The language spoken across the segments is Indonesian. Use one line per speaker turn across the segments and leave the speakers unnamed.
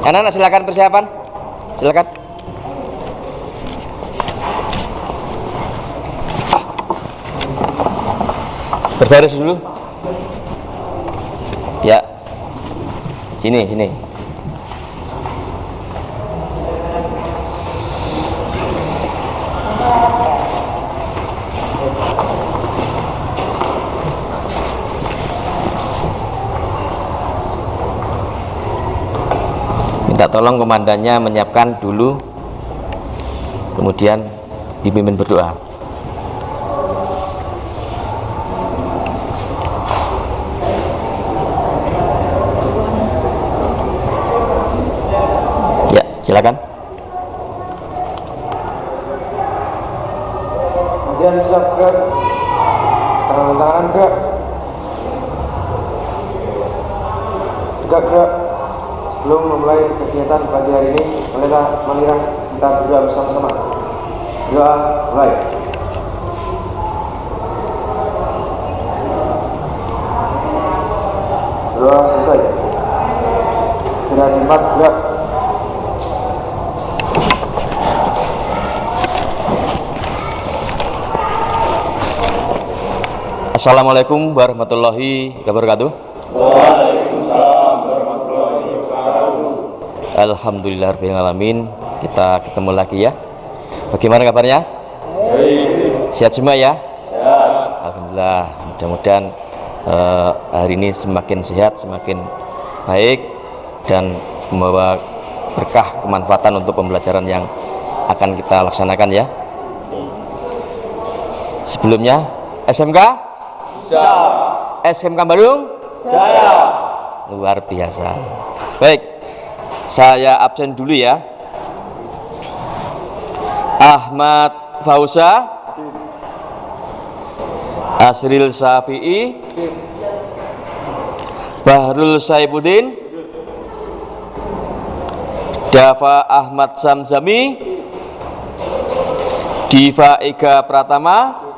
Anak-anak silakan persiapan. Silakan. Berbaris dulu. Ya. Sini. Minta tolong komandannya menyiapkan dulu, kemudian dipimpin berdoa. Ya, silakan.
Kemudian siap gerak, tangan gerak, tegak gerak. Sebelum memulai kegiatan pagi hari ini, marilah kita berdoa bersama-sama. Doa mulai. Doa selesai. Sudah nikmat gerak.
Assalamualaikum warahmatullahi wabarakatuh.
Waalaikumsalam warahmatullahi wabarakatuh.
Alhamdulillahirrahmanirrahim. Kita ketemu lagi ya. Bagaimana kabarnya?
Baik.
Sehat semua ya?
Sehat.
Alhamdulillah. Mudah-mudahan hari ini semakin sehat, semakin baik, dan membawa berkah kemanfaatan untuk pembelajaran yang akan kita laksanakan ya. Sebelumnya SMK?
Bisa.
SMK Bandung?
Jaya.
Luar biasa. Baik, saya absen dulu ya. Ahmad Fauza, Asril Syafi'i, Bahrul Saifuddin, Dafa Ahmad Samzami, Diva Ega Pratama,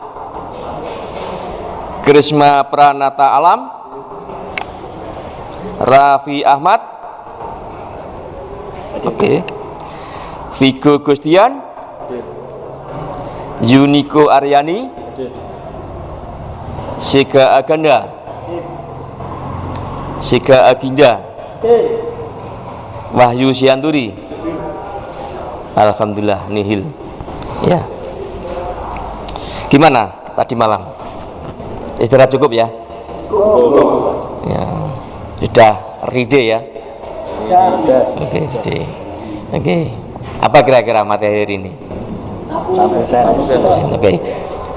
Krisma Pranata Alam, Raffi Ahmad, oke, Vigo Gustian, Yuniko Aryani, Sega Aganda, Sega Aginda, Wahyu Sianturi. Alhamdulillah nihil. Ya. Gimana tadi malam? Istirahat cukup ya? Ya. Sudah ready ya? Oke, ready. Oke. Apa kira-kira materi hari ini? Oke.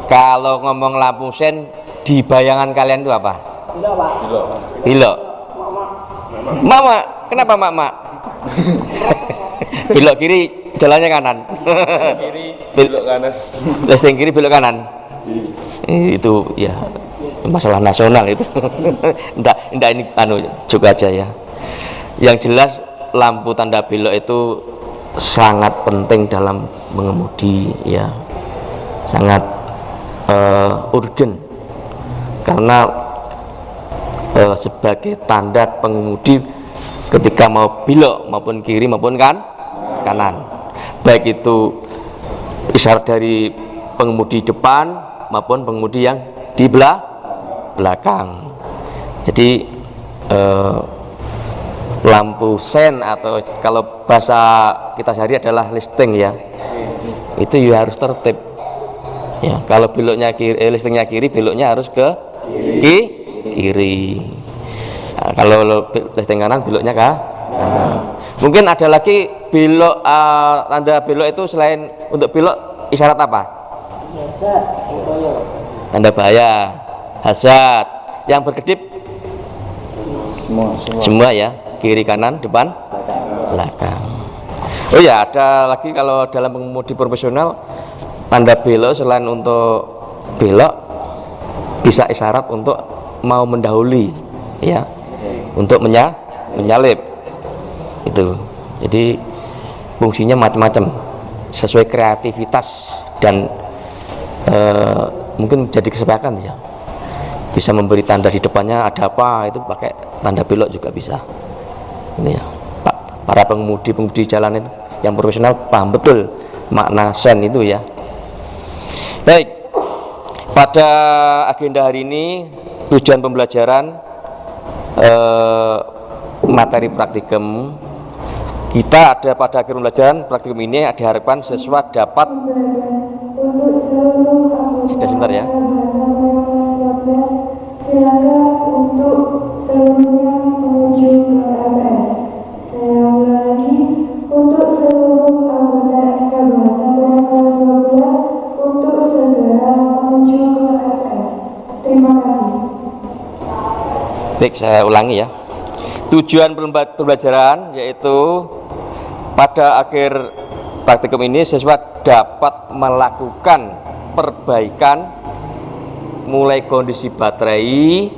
Kalau ngomong lampu sen, di bayangan kalian itu apa? Bilok. Mama, kenapa mama? Belok kiri, jalannya kanan.
Kiri, belok kanan.
Listeng kiri, belok kanan. Itu ya masalah nasional itu. Enggak ini juga aja ya. Yang jelas lampu tanda belok itu sangat penting dalam mengemudi ya. Sangat urgen. Karena sebagai tanda pengemudi ketika mau belok maupun kiri maupun kanan, baik itu isyarat dari pengemudi depan maupun pengemudi yang di belakang. Jadi lampu sen atau kalau bahasa kita sehari adalah listing ya, itu ya harus tertib ya. Kalau beloknya kiri, listingnya kiri, beloknya harus ke kiri. Nah, kalau listing kanan, beloknya ke kanan. Mungkin ada lagi belok, tanda belok itu selain untuk belok isyarat apa? Tanda bahaya, hazard. Yang berkedip semua ya, kiri kanan, depan belakang. Oh ya, ada lagi kalau dalam pengemudi profesional, tanda belok selain untuk belok bisa isyarat untuk mau mendahului ya, untuk menyalip itu. Jadi fungsinya macam-macam sesuai kreativitas dan mungkin jadi kesepakatan ya. Bisa memberi tanda di depannya ada apa, itu pakai tanda belok juga bisa. Ini ya, Pak. para pengemudi jalan itu yang profesional paham betul makna sen itu ya. Baik, pada agenda hari ini tujuan pembelajaran materi praktikum kita ada pada akhir pembelajaran praktikum ini diharapkan siswa dapat sebentar ya.
Silakan untuk seluruhnya menuju ke APS. Saya ulangi, untuk seluruh anggota SK2 sampai kelas 12 untuk segera menuju ke APS. Terima kasih.
Baik, saya ulangi ya. Tujuan pembelajaran yaitu pada akhir praktikum ini siswa dapat melakukan perbaikan mulai kondisi baterai,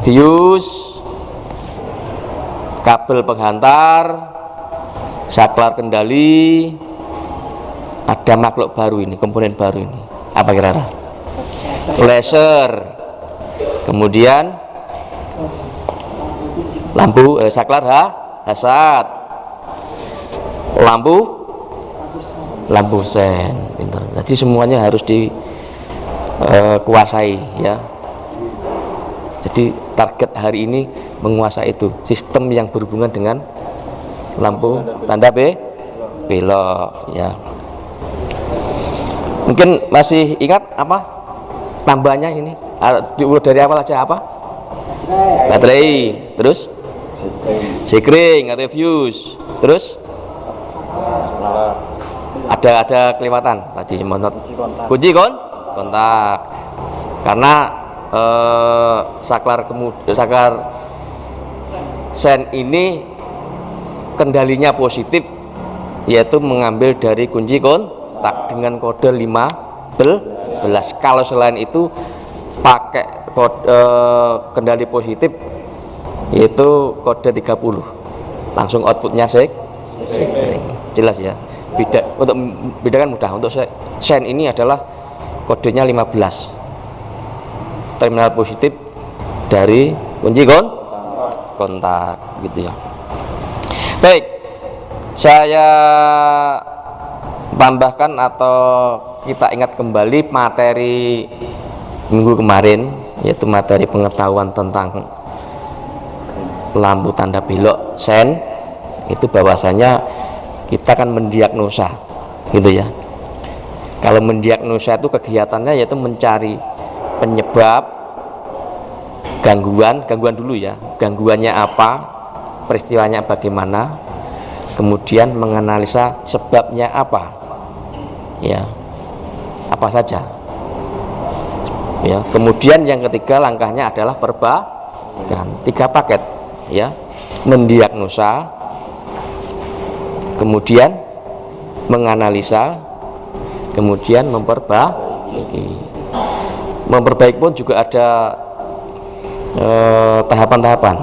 fuse, kabel penghantar, saklar kendali, ada makhluk baru ini, komponen baru ini. Apa kira-kira? Flasher, kemudian lampu saklar hasad, lampu sen, pintar. Jadi semuanya harus dikuasai ya. Jadi target hari ini menguasai itu sistem yang berhubungan dengan lampu tanda belok ya. Mungkin masih ingat apa tambahnya ini? Dari awal aja apa? Baterai, terus sekring atau fuse, terus ada kelewatan tadi kunci kontak karena saklar sen ini kendalinya positif, yaitu mengambil dari kunci kontak dengan kode 15. Kalau selain itu pakai kode kendali positif yaitu kode 30, langsung outputnya sekring. Jelas ya, untuk bedakan mudah. Untuk sen ini adalah kodenya 15, terminal positif dari kunci kontak gitu ya. Baik, saya tambahkan atau kita ingat kembali materi minggu kemarin, yaitu materi pengetahuan tentang lampu tanda belok sen. Itu bahwasanya kita kan mendiagnosa gitu ya. Kalau mendiagnosa itu kegiatannya yaitu mencari penyebab gangguan dulu ya, gangguannya apa, peristiwanya bagaimana, kemudian menganalisa sebabnya apa ya, apa saja ya. Kemudian yang ketiga langkahnya adalah perbaikan, 3 paket ya, mendiagnosa, kemudian menganalisa, kemudian memperbaiki pun juga ada tahapan-tahapan.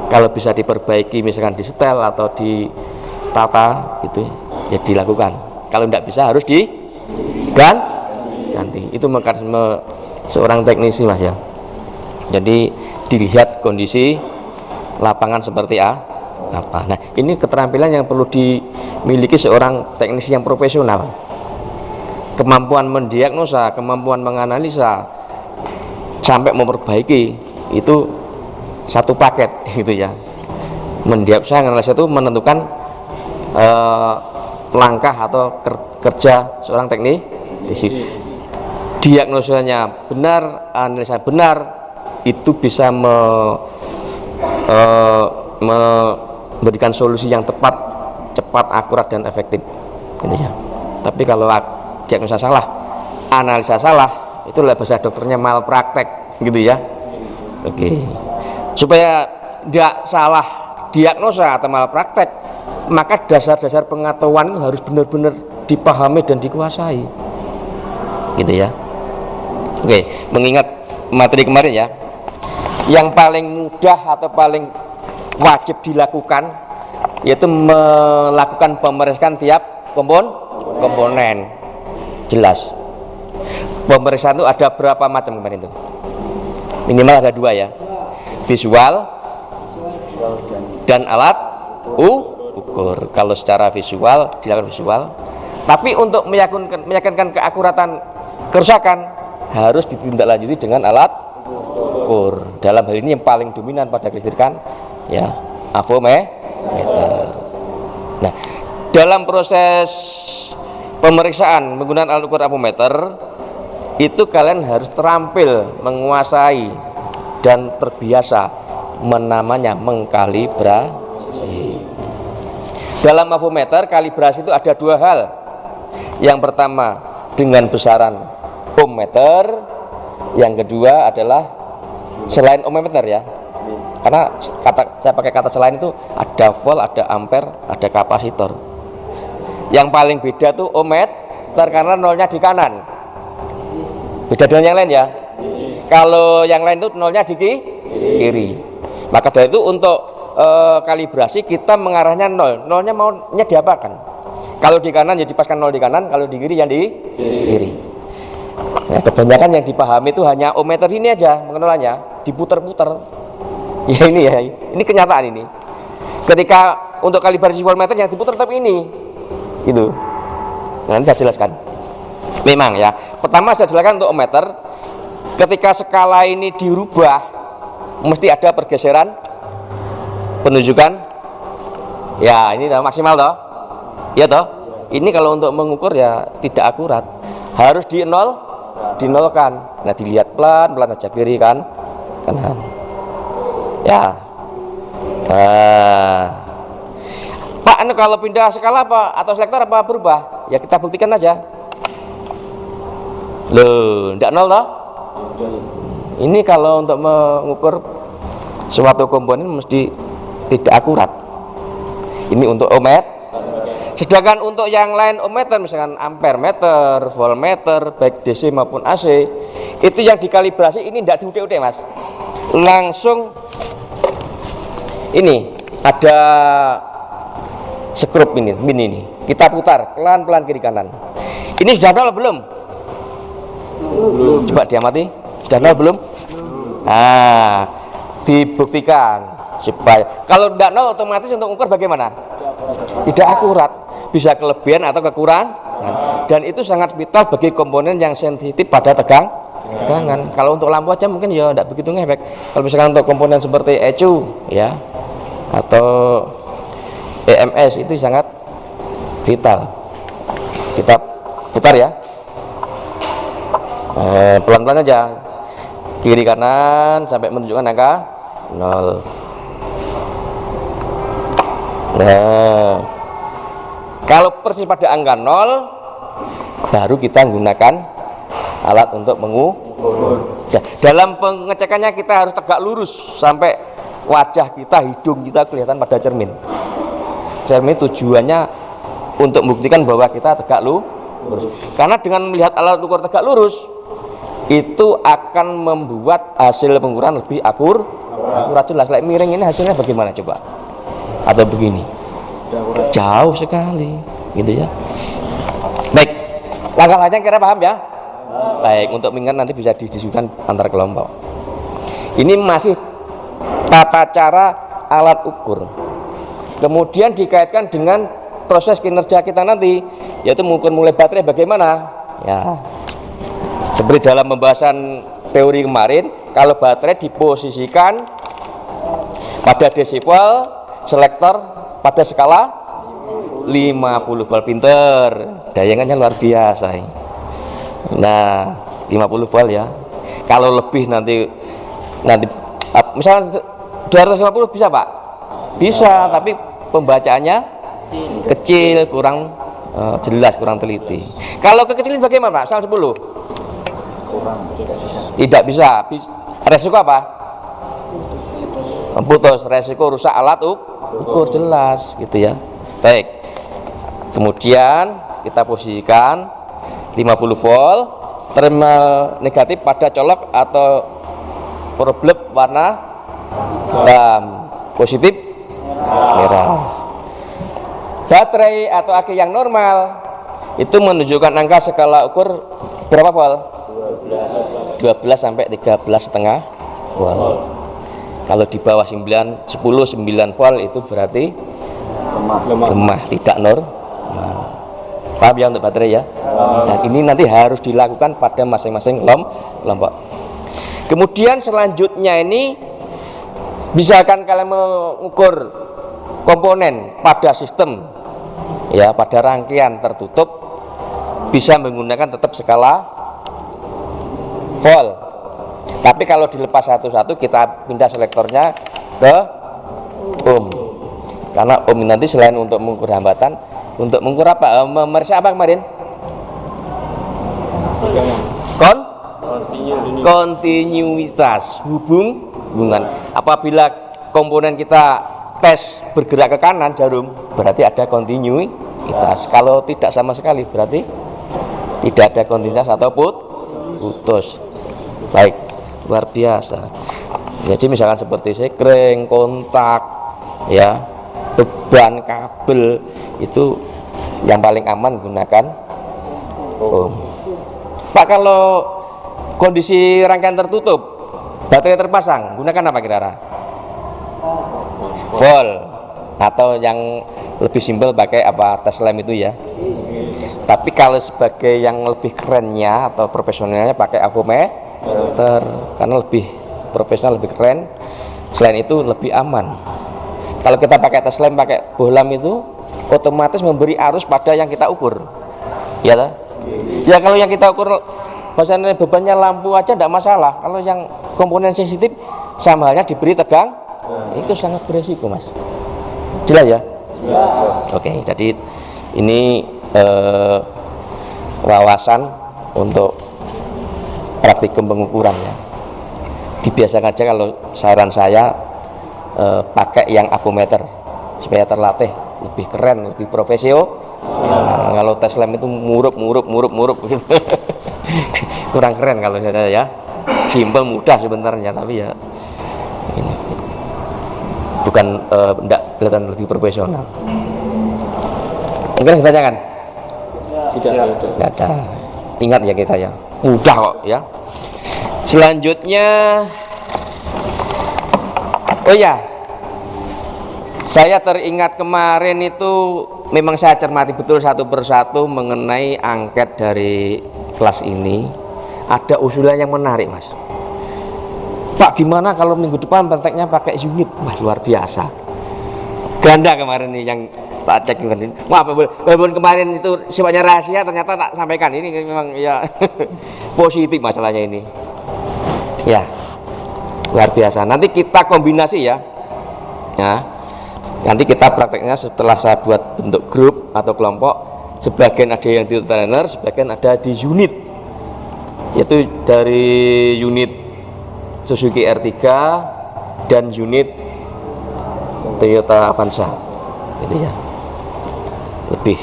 Kalau bisa diperbaiki misalkan di setel atau ditata gitu ya dilakukan. Kalau tidak bisa harus diganti. Itu mekanisme seorang teknisi mas ya. Jadi dilihat kondisi lapangan seperti apa. Nah ini keterampilan yang perlu dimiliki seorang teknisi yang profesional. Kemampuan mendiagnosa, kemampuan menganalisa sampai memperbaiki itu satu paket gitu ya. Mendiagnosa, menganalisa itu menentukan langkah atau kerja seorang teknisi. Diagnosanya benar, analisa benar, itu bisa memberikan solusi yang tepat, cepat, akurat dan efektif gitu ya. Tapi kalau diagnosa salah, analisa salah, itu bahasa dokternya malpraktek gitu ya. Oke. Supaya tidak salah diagnosa atau malpraktek, maka dasar-dasar pengetahuan itu harus benar-benar dipahami dan dikuasai gitu ya. Oke, mengingat materi kemarin ya, yang paling mudah atau paling wajib dilakukan yaitu melakukan pemeriksaan tiap komponen. Jelas pemeriksaan itu ada berapa macam kemarin itu? Minimal ada 2 ya, visual dan alat ukur. Kalau secara visual dilakukan visual, tapi untuk meyakinkan keakuratan kerusakan harus ditindaklanjuti dengan alat ukur. Dalam hal ini yang paling dominan pada kelistrikan ya avometer. Nah, dalam proses pemeriksaan menggunakan alat ukur avometer itu kalian harus terampil menguasai dan terbiasa namanya mengkalibrasi. Dalam avometer kalibrasi itu ada dua hal. Yang pertama dengan besaran ohmmeter, yang kedua adalah selain ohmmeter ya. Karena saya pakai kata selain itu ada volt, ada ampere, ada kapasitor. Yang paling beda tuh ohmmeter karena nolnya di kanan. Beda dengan yang lain ya. Kalau yang lain itu nolnya di kiri. Maka dari itu untuk kalibrasi kita mengarahnya nol. Nolnya maunya diapakan? Kalau di kanan ya dipaskan nol di kanan, kalau di kiri yang di kiri. Nah, kebanyakan yang dipahami itu hanya ohmmeter ini aja mengenalannya, diputer-puter. Ya ini kenyataan ini. Ketika untuk kalibrasi voltmeter yang diputer tapi ini, gitu. Nanti saya jelaskan. Memang ya. Pertama saya jelaskan untuk ohmmeter, ketika skala ini dirubah, mesti ada pergeseran penunjukan. Ya ini maksimal toh. Ya toh. Ini kalau untuk mengukur ya tidak akurat. Harus dinolkan. Nah, dilihat pelan-pelan aja kiri kan. Kanan. Ya. Pak, kalau pindah skala apa atau selektor apa berubah? Ya kita buktikan aja. Loh, enggak nol toh? Ini kalau untuk mengukur suatu komponen mesti tidak akurat. Ini untuk ohmmeter. Sedangkan untuk yang lain ohmmeter, misalkan ampere meter, voltmeter, baik DC maupun AC, itu yang dikalibrasi ini tidak diudik-udik mas. Langsung ini ada skrup ini, kita putar pelan-pelan kiri kanan. Ini sudah nol belum? Coba diamati. Sudah nol belum? Nah, dibuktikan supaya kalau tidak nol otomatis untuk ukur bagaimana? Tidak akurat, bisa kelebihan atau kekurangan, dan itu sangat vital bagi komponen yang sensitif pada tegangan. Kalau untuk lampu aja mungkin ya tidak begitu ngefek. Kalau misalkan untuk komponen seperti ECU ya atau EMS itu sangat vital. Kita putar ya. Pelan-pelan aja kiri kanan sampai menunjukkan angka 0. Nah, kalau persis pada angka 0 baru kita menggunakan alat untuk mengukur. Ya, dalam pengecekannya kita harus tegak lurus sampai wajah kita, hidung kita kelihatan pada cermin. Cermin tujuannya untuk membuktikan bahwa kita tegak lurus. Karena dengan melihat alat ukur tegak lurus itu akan membuat hasil pengukuran lebih akurat jelas. Like miring ini hasilnya bagaimana coba? Atau begini? Jauh sekali, gitu ya. Baik, langkah-langkahnya kira paham ya? Baik, untuk mengingat nanti bisa didiskusikan antar kelompok. Ini masih tata cara alat ukur. Kemudian dikaitkan dengan proses kinerja kita nanti, yaitu mengukur mulai baterai bagaimana? Ya. Seperti dalam pembahasan teori kemarin, kalau baterai diposisikan pada desibel, selektor pada skala 50 volt, pinter, dayangannya luar biasa. Nah, 50 volt ya. Kalau lebih nanti misalnya 250 bisa Pak? Bisa, tapi pembacaannya kecil, kurang jelas, kurang teliti. Kalau kekecilan bagaimana Pak? Misal 10? Tidak bisa. Resiko apa? Putus. Resiko rusak alat ukur, jelas gitu ya. Baik. Kemudian kita posisikan 50 volt, terminal negatif pada colok atau problem warna hitam, positif merah. Baterai atau aki yang normal itu menunjukkan angka skala ukur berapa volt? 12 sampai 13,5 volt. Kalau di bawah 9 volt itu berarti lemah, tidak normal. Paham ya untuk baterai ya? Nah, ini nanti harus dilakukan pada masing-masing kelompok. Kemudian selanjutnya ini, misalkan kalian mengukur komponen pada sistem ya, pada rangkaian tertutup, bisa menggunakan tetap skala volt. Tapi kalau dilepas satu-satu, kita pindah selektornya ke ohm. Karena ohm nanti selain untuk mengukur hambatan, untuk mengukur apa? Memeriksa apa kemarin? Kontinuitas hubungan. Apabila komponen kita tes bergerak ke kanan jarum, berarti ada kontinuitas. Kalau tidak sama sekali, berarti tidak ada kontinuitas atau putus. Baik, luar biasa. Jadi misalkan seperti sekring, kontak, ya, beban kabel, itu yang paling aman gunakan ohm. Pak, kalau kondisi rangkaian tertutup, baterai terpasang, gunakan apa kira-kira? Volt. Atau yang lebih simpel pakai apa, tes lem itu ya. Tapi kalau sebagai yang lebih kerennya atau profesionalnya pakai avometer, karena lebih profesional, lebih keren. Selain itu lebih aman. Kalau kita pakai tes lem, pakai bohlam itu otomatis memberi arus pada yang kita ukur, ya lah. Ya kalau yang kita ukur bahasanya bebannya lampu aja tidak masalah. Kalau yang komponen sensitif sama halnya diberi tegang, itu sangat beresiko, Mas. Jelas ya? Oke, jadi ini wawasan untuk praktikum pengukuran ya. Dibiasakan aja, kalau saran saya pakai yang avometer supaya terlatih, lebih keren, lebih profesional. Nah, kalau tes lem itu murup gitu. Kurang keren kalau saya ya. Simpel, mudah sebenarnya, tapi ya ini bukan tidak kelihatan lebih profesional. Mungkin saya kan? Tidak ada. Ingat ya kita ya, mudah kok ya. Selanjutnya, oh ya, saya teringat kemarin itu memang saya cermati betul satu persatu mengenai angket dari kelas ini. Ada usulan yang menarik, Mas. Pak, gimana kalau minggu depan prakteknya pakai unit? Wah, luar biasa. Ganda kemarin nih yang saat cek kemarin. Wah, walaupun kemarin itu sifatnya rahasia, ternyata tak sampaikan. Ini memang ya positif masalahnya ini. Ya, luar biasa. Nanti kita kombinasi ya. Ya. Nanti kita prakteknya setelah saya buat bentuk grup atau kelompok, sebagian ada yang di trainer, sebagian ada di unit, yaitu dari unit Suzuki R3 dan unit Toyota Avanza, gitu ya. Lebih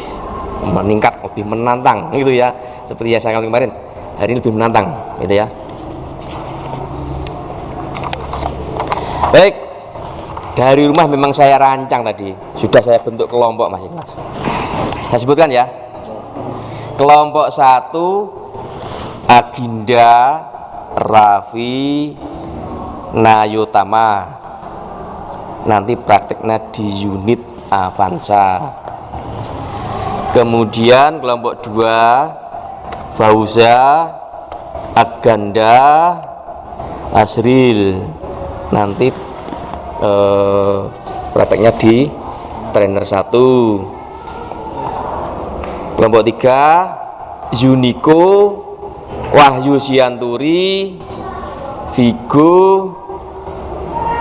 meningkat, lebih menantang, gitu ya. Seperti yang saya kemarin, hari ini lebih menantang, gitu ya. Baik, dari rumah memang saya rancang tadi, sudah saya bentuk kelompok masing-masing. Saya sebutkan ya. Kelompok 1, Aginda, Raffi, Nayotama. Nanti prakteknya di unit Avanza. Kemudian kelompok 2, Fauza, Aganda, Asril. Nanti prakteknya di trainer 1. Kelompok 3, Yuniko, Wahyu Sianturi, Vigo,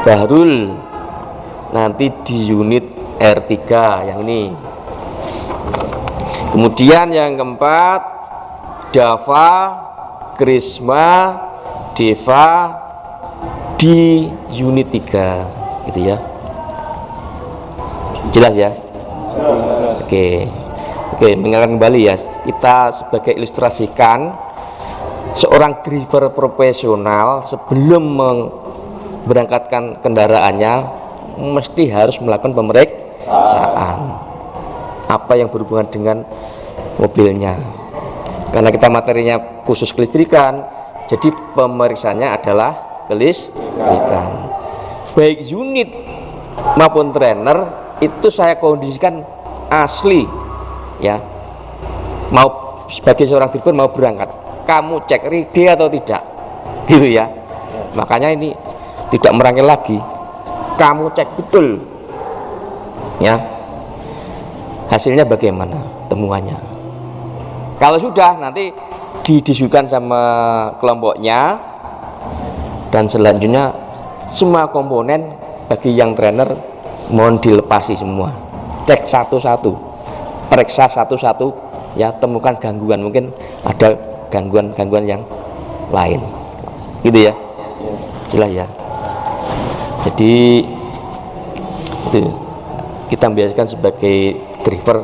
Bahrul. Nanti di unit R3 yang ini. Kemudian yang keempat, Dava, Krisma, Deva di unit 3, gitu ya. Jelas ya? Oke, mengingatkan kembali ya, kita sebagai ilustrasikan, seorang driver profesional sebelum memberangkatkan kendaraannya mesti harus melakukan pemeriksaan apa yang berhubungan dengan mobilnya, karena kita materinya khusus kelistrikan, jadi pemeriksaannya adalah kelistrikan. Baik unit maupun trainer itu saya kondisikan asli ya, mau sebagai seorang dirban mau berangkat, kamu cek ride atau tidak, gitu ya. Makanya ini tidak merangkul lagi, kamu cek betul ya, hasilnya bagaimana temuannya. Kalau sudah nanti didiskusikan sama kelompoknya, dan selanjutnya semua komponen bagi yang trainer mohon dilepasi semua, cek satu-satu, periksa satu-satu ya, temukan gangguan, mungkin ada gangguan-gangguan yang lain, gitu ya. Jelas ya. Jadi itu kita biasakan sebagai driver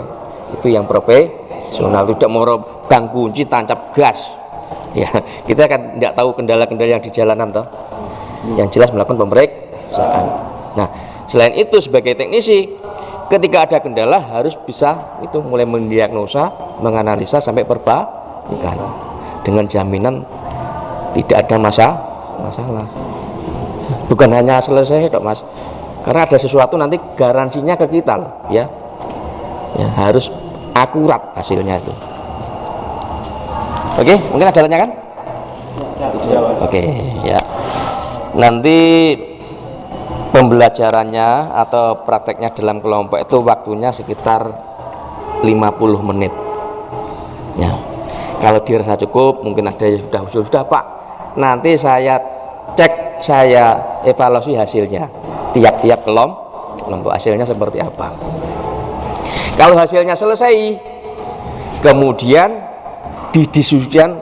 itu yang profesional, tidak mau gang kunci tancap gas ya. Kita kan tidak tahu kendala-kendala yang di jalanan toh, yang jelas melakukan pemeriksaan. Nah, selain itu sebagai teknisi, ketika ada kendala harus bisa itu mulai mendiagnosa, menganalisa sampai perbaikan dengan jaminan tidak ada masalah. Bukan hanya selesai dok mas, karena ada sesuatu nanti garansinya ke kita loh, ya harus akurat hasilnya itu. Oke, mungkin ada tanya kan? Oke, ya. Nanti pembelajarannya atau prakteknya dalam kelompok itu waktunya sekitar 50 menit. Ya. Kalau dirasa cukup, mungkin ada yang sudah Pak. Nanti saya cek, saya evaluasi hasilnya. Tiap-tiap kelompok hasilnya seperti apa. Kalau hasilnya selesai, kemudian didiskusikan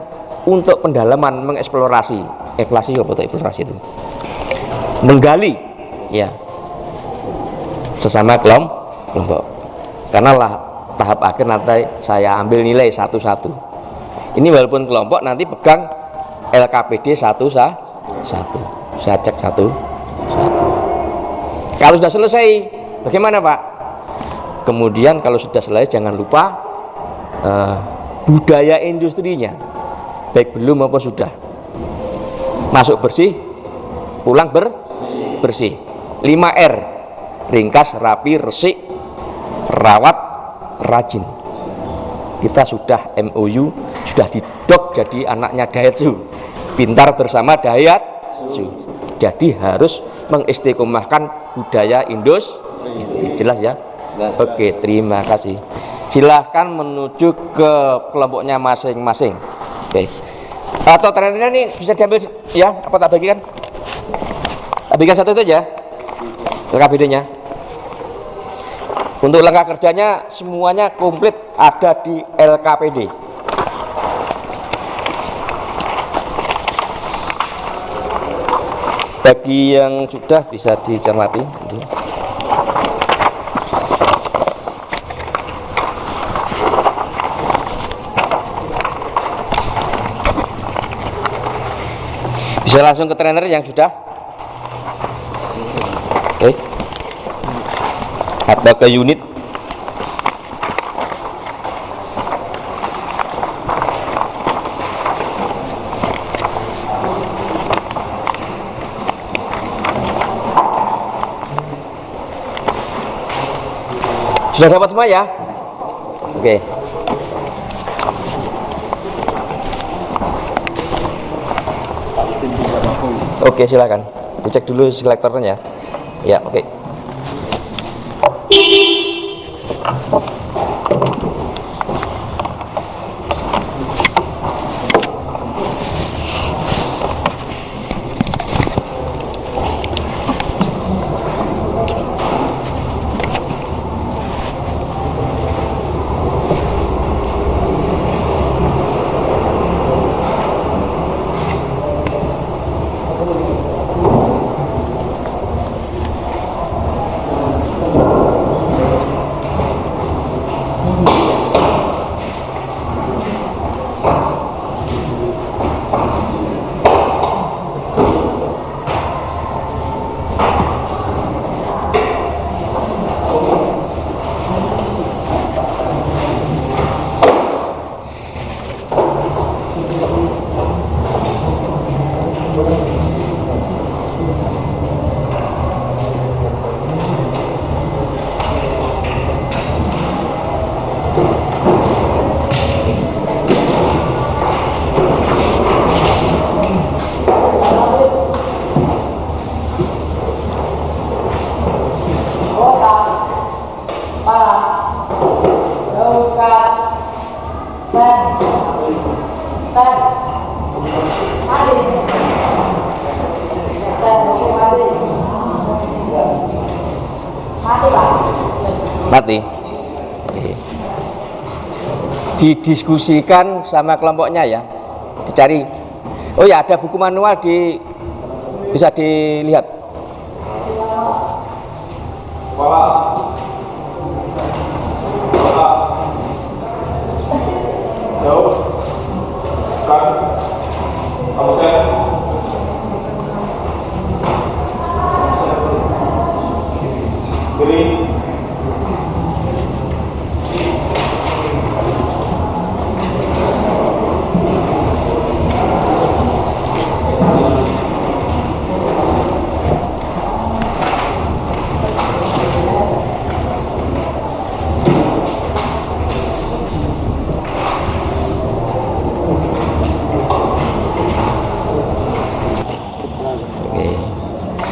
untuk pendalaman, mengeksplorasi. Eksplorasi apa itu? Eksplorasi itu menggali ya sesama kelompok, karena lah tahap akhir nanti saya ambil nilai satu-satu. Ini walaupun kelompok nanti pegang LKPD satu. Saya cek satu. Kalau sudah selesai bagaimana Pak? Kemudian kalau sudah selesai jangan lupa budaya industrinya, baik belum maupun sudah. Masuk bersih, pulang bersih. 5R, ringkas, rapi, resik, rawat, rajin. Kita sudah MOU, sudah didok jadi anaknya Daihatsu, pintar bersama Daihatsu. Jadi harus mengistiqomahkan budaya industri. Jelas ya? Oke, terima kasih. Silahkan menuju ke kelompoknya masing-masing. Oke. Atau trainernya ini bisa diambil ya? Apa tak bagikan? Tak bagikan satu itu aja. LKPD-nya. Untuk langkah kerjanya semuanya komplit ada di LKPD. Bagi yang sudah bisa dicermati. Bisa langsung ke trainer yang sudah. Oke. Atau ke unit. Sudah dapat semua ya? Oke. Oke, silakan. Dicek dulu selektornya. Ya, oke. Mati. Oke. Didiskusikan sama kelompoknya ya. Dicari. Oh ya, ada buku manual bisa dilihat.
Jauh. Kan. Kamu saya. Kiri.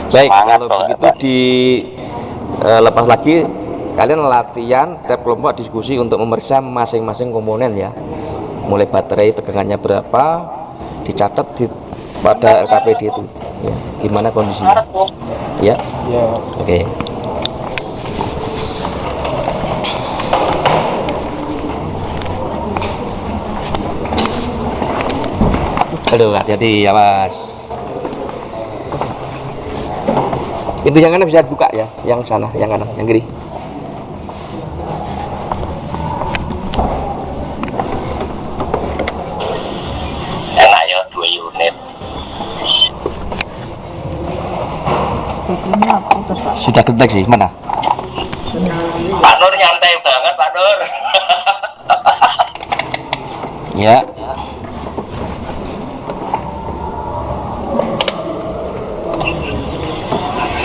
Baik,
Semangat,
kalau
Pak.
begitu lepas lagi kalian latihan tiap kelompok diskusi untuk memeriksa masing-masing komponen ya. Mulai baterai tegangannya berapa, dicatat pada LKPD itu. Ya, gimana kondisinya? Ya.
Ya.
Oke. Aduh, hati-hati ya Mas. Pintu yang kanan bisa dibuka ya, yang sana, yang kanan, yang kiri.
Enak ya 2 unit.
Sudah kedetek sih, mana?
Pak Nur nyantai banget Pak Nur.
Ya.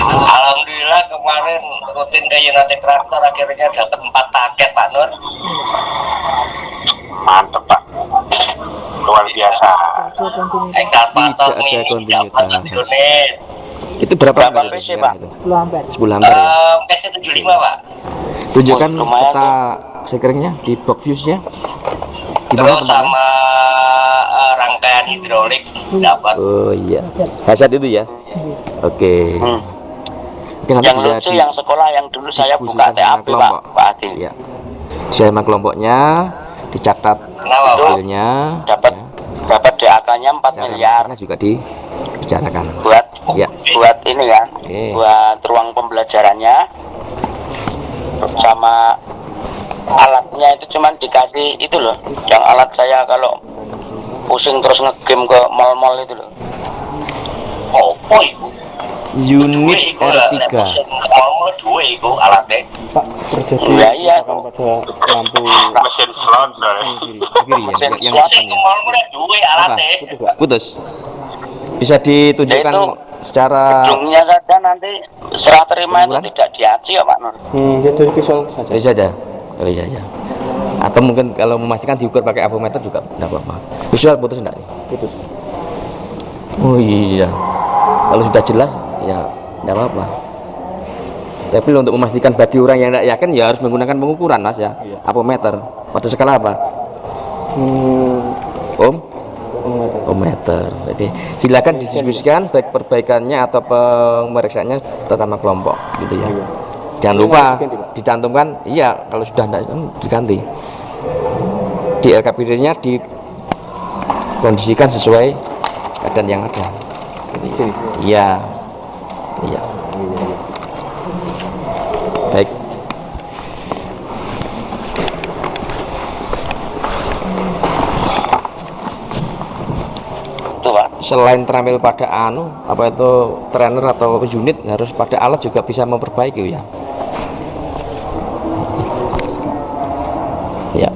Alhamdulillah kemarin rutin ke United Tractor akhirnya dapat 4 paket Pak Nur. Mantep Pak, luar biasa. Ekskavator
Tidak ada
mini
kontinuitas.
dapat 1 unit.
Itu berapa
Berapa
ampere
PC,
itu
Pak?
sekarang itu?
10 ampere.
10 ampere ya.
PC 75 Pak.
Tunjukkan
lumayan
peta sekeringnya di box fuse-nya. Di mana
Terus
tempatnya?
sama rangkaian hidrolik dapat.
Oh iya. Dahsyat itu ya. Oke. Oke, nanti
Yang
bisa
lucu yang sekolah yang dulu saya buka
diskusikan sama
TAP
kelompok.
Pak Adil.
Iya. Saya sama kelompoknya dicatat
Kenapa Pak?
hasilnya.
Dapat dapat DAK-nya 4
Cara
miliar
makannya juga dibicarakan.
buat
Ya.
buat ini kan,
Oke.
buat ruang pembelajarannya sama alatnya itu cuman dikasih itu loh, yang alat saya kalau pusing terus ngegame ke mall-mall itu loh. Oh, iku.
Unit R3.
Mall-mall dua iku alatnya.
Pak, terjadi
Iya, iya.
kebakaran pada lampu
Mesin slot.
Kiri ya,
Mesin
yang
slot
depan ya.
mall-mall dua
Apa?
alatnya.
Putus. Bisa ditunjukkan
Ya itu,
secara
Gedungnya saja nanti serah terima itu
Bulan?
tidak diaci ya Pak Nur.
jadi visual saja.
bisa saja. Oh, iya aja. Atau mungkin kalau memastikan diukur pakai avometer juga tidak apa-apa. Visual putus enggak nih?
Putus.
Oh iya. Kalau sudah jelas ya tidak apa-apa. Tapi untuk memastikan bagi orang yang tidak yakin ya harus menggunakan pengukuran Mas ya.
Iya.
Avometer. Pada skala apa? Ohm? Ohmmeter. Jadi silakan didiskusikan baik perbaikannya atau pemeriksaannya terutama kelompok gitu ya.
Iya.
Jangan
Ini
lupa
harus diganti, Pak?
dicantumkan, iya kalau sudah tidak diganti. Di LKPD-nya dikondisikan sesuai keadaan yang ada.
Sini.
Iya. Iya. Baik.
Itu Pak.
Selain terampil pada apa itu trainer atau unit, harus pada alat juga bisa memperbaiki ya. Ya.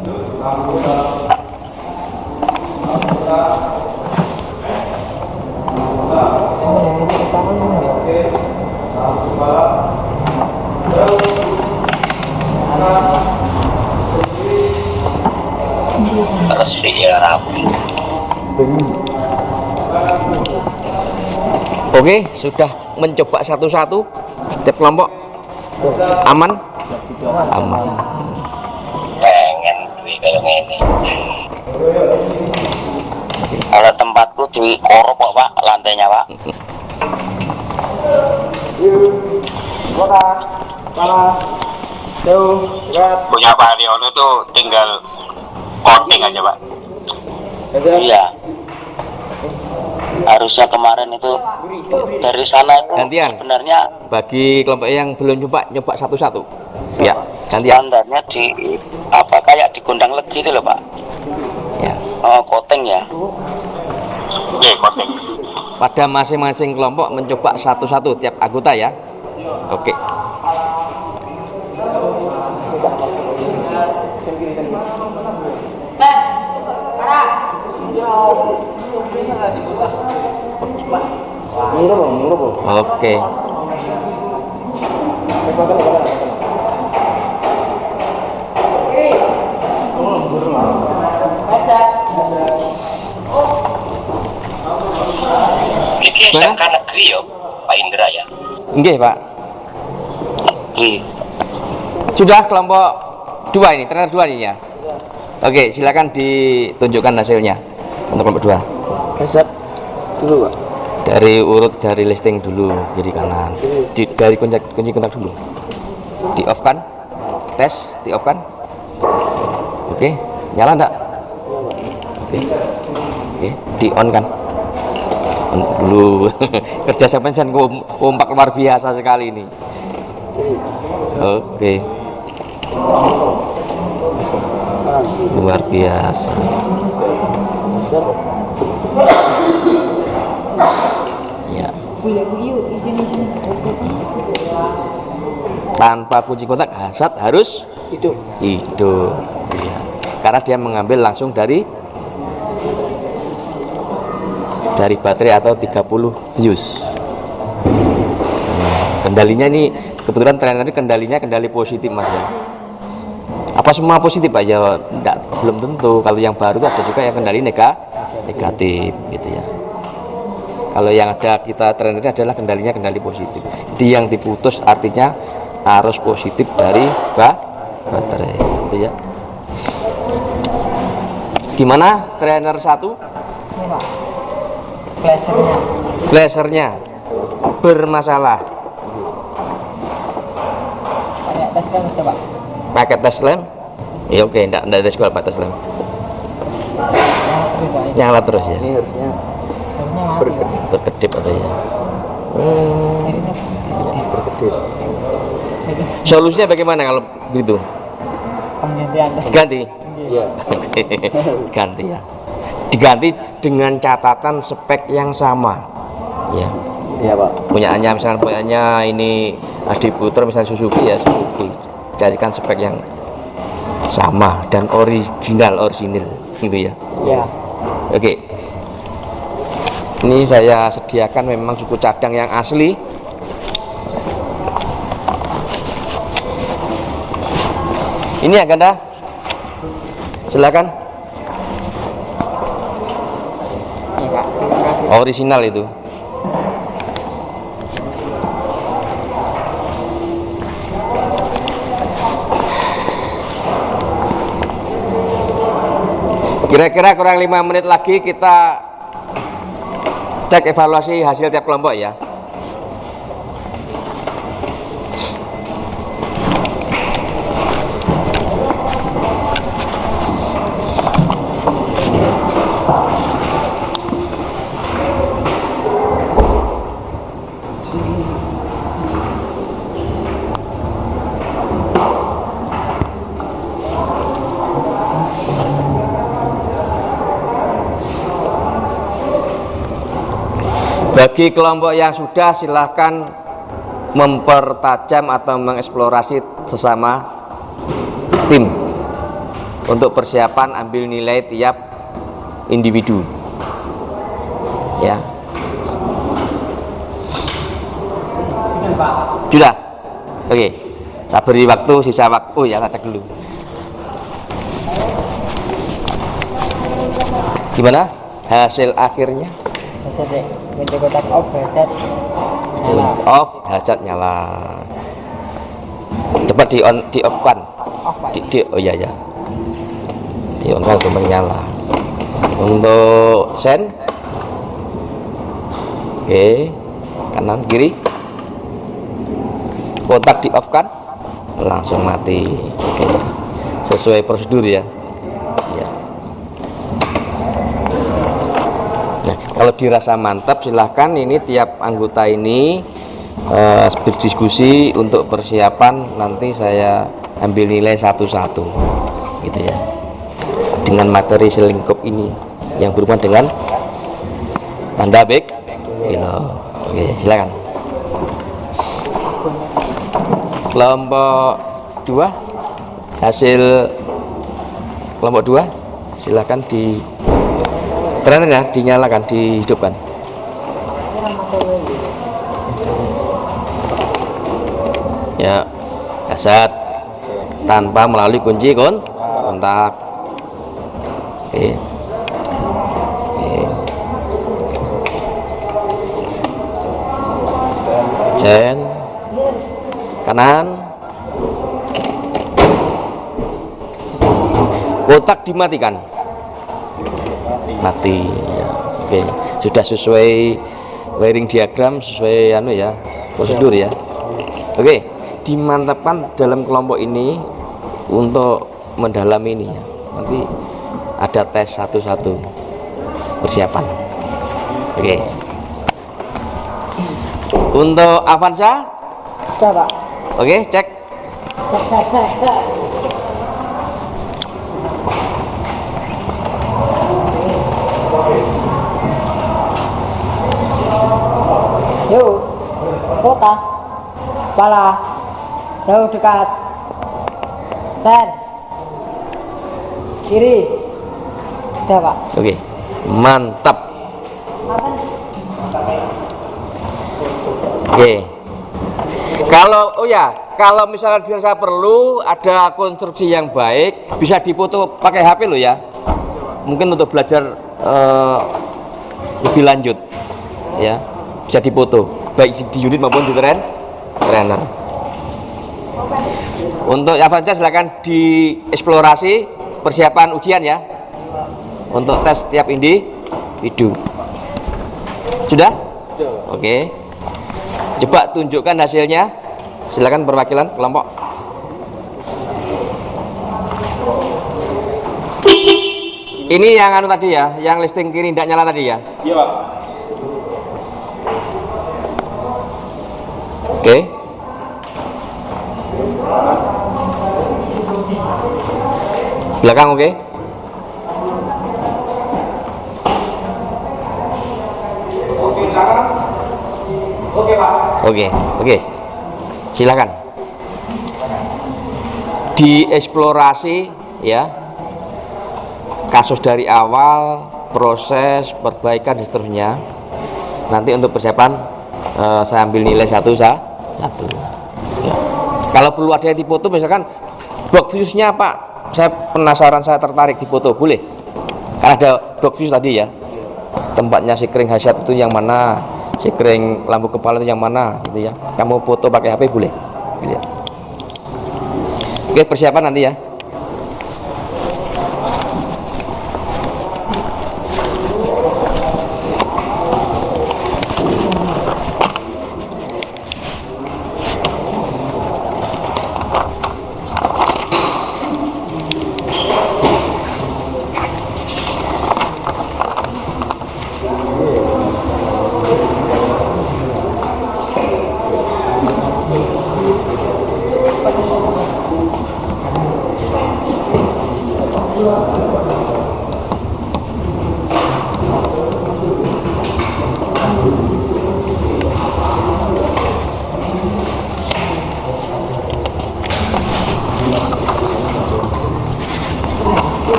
Resik ya rapi.
Oke, sudah mencoba satu-satu tiap kelompok aman? Aman.
Pengen duit kayak gini. Kalau tempatku di korup Pak, lantainya Pak.
Salah. Jauh. Gerak.
Punya Pak Haryono tuh tinggal voting aja Pak.
Geser.
Iya. Harusnya kemarin itu dari sana itu
Gantian.
sebenarnya
Bagi kelompok yang belum nyoba satu-satu. Ya, gantian.
standarnya di apa kayak di Gondang Legi itu loh Pak.
Ya.
Oh, voting ya. Oke, voting.
Pada masing-masing kelompok mencoba satu-satu tiap anggota ya. Oke. Oke.
Ini SMK negeri ya, Pak Indra ya.
Nggih, Pak.
Negeri.
Sudah kelompok 2 ini, trainer 2 ini ya. Oke, silakan ditunjukkan hasilnya untuk kelompok 2.
Geser. Dulu, Pak.
Dari listing dulu, kiri kanan. Dari kunci kontak dulu. Di off kan? Tes, di off kan? Oke, nyala enggak? Oke. Oke, di on kan? On dulu. Kerja sampai kompak luar biasa sekali ini. Oke. Luar biasa. Ya. Tanpa kunci kontak Hasad harus
Hidup.
hidup. Ya. Karena dia mengambil langsung dari baterai atau 30 bius. Kendalinya ini kebetulan trainer ini kendali positif Mas ya. Apa semua positif Pak ya? Belum tentu. Kalau yang baru itu ada juga yang kendali negatif gitu ya. Kalau yang ada kita trainer ini adalah kendali positif. Jadi yang diputus artinya arus positif dari baterai gitu ya. Gimana trainer 1? Flashernya bermasalah. Pakai tes lem? Ya oke, enggak ada sekolah pakai tes lem. Nyala terus ya.
Ini harusnya
Berkedip atau ya.
berkedip.
Solusinya bagaimana kalau begitu? Ganti.
Iya.
Ganti ya. Diganti dengan catatan spek yang sama. Ya.
Iya, Pak.
Punyanya ini Adi Putra misalnya Suzuki ya Suzuki. Carikan spek yang sama dan original gitu ya.
Iya.
Oke. Ini saya sediakan memang suku cadang yang asli. Ini ya Ganda. Silakan. Original itu. Kira-kira kurang 5 menit lagi kita cek evaluasi hasil tiap kelompok ya. Bagi kelompok yang sudah silahkan mempertajam atau mengeksplorasi sesama tim untuk persiapan ambil nilai tiap individu ya. Sudah? Oke, saya beri waktu, sisa waktu. Oh ya, saya cek dulu. Gimana hasil akhirnya?
Kunci kotak off, headset nyala.
Off, headset nyala. Coba di off kan. Oh iya ya. Di on kan belum nyala. Untuk sen. Oke. Kanan kiri. Kotak di off kan. langsung mati. Oke. Sesuai prosedur ya. Ya. Nah, kalau dirasa mantap silahkan ini tiap anggota ini berdiskusi untuk persiapan, nanti saya ambil nilai satu-satu gitu ya, dengan materi selingkup ini yang berhubungan dengan tanda baik gitu. Oke, silakan. Kelompok 2 hasil kelompok 2 silakan di terang ya, dinyalakan, dihidupkan. Ya, hasad tanpa melalui kunci kontak. Oke. Sen kanan, kotak dimatikan, mati ya. Oke, sudah sesuai wiring diagram, sesuai anu ya, prosedur ya. Oke, dimantapkan dalam kelompok ini untuk mendalami ini ya. Nanti ada tes satu-satu persiapan. Oke. Untuk Avanza?
Coba.
Oke, cek.
Cek. Yuk, kota, kepala, jauh dekat, sen, kiri, udah Pak.
Oke, mantap. Oke. Kalau misalnya dirasa perlu ada konstruksi yang baik, bisa dipoto pakai HP lo ya. Mungkin untuk belajar lebih lanjut, ya, bisa dipoto baik di unit maupun di trainer. Untuk Avanza silakan dieksplorasi persiapan ujian ya, untuk tes tiap individu. Sudah? Oke. Coba tunjukkan hasilnya. Silakan perwakilan kelompok. Ini yang anu tadi ya, yang listing kiri tidak nyala tadi ya.
Iya Pak.
Oke. Belakang oke.
Oke, sekarang. Oke Pak.
Oke. Silakan. Dieksplorasi ya. Kasus dari awal, proses perbaikan dan seterusnya. Nanti untuk persiapan saya ambil nilai satu. Ya. Kalau perlu ada yang dipoto, misalkan box fuse-nya Pak, saya penasaran, saya tertarik dipoto, boleh? Kan ada box fuse tadi ya, tempatnya sikring hasad itu yang mana, sikring lampu kepala itu yang mana, gitu ya. Kamu foto pakai HP boleh? Gitu ya. Oke, persiapan nanti ya.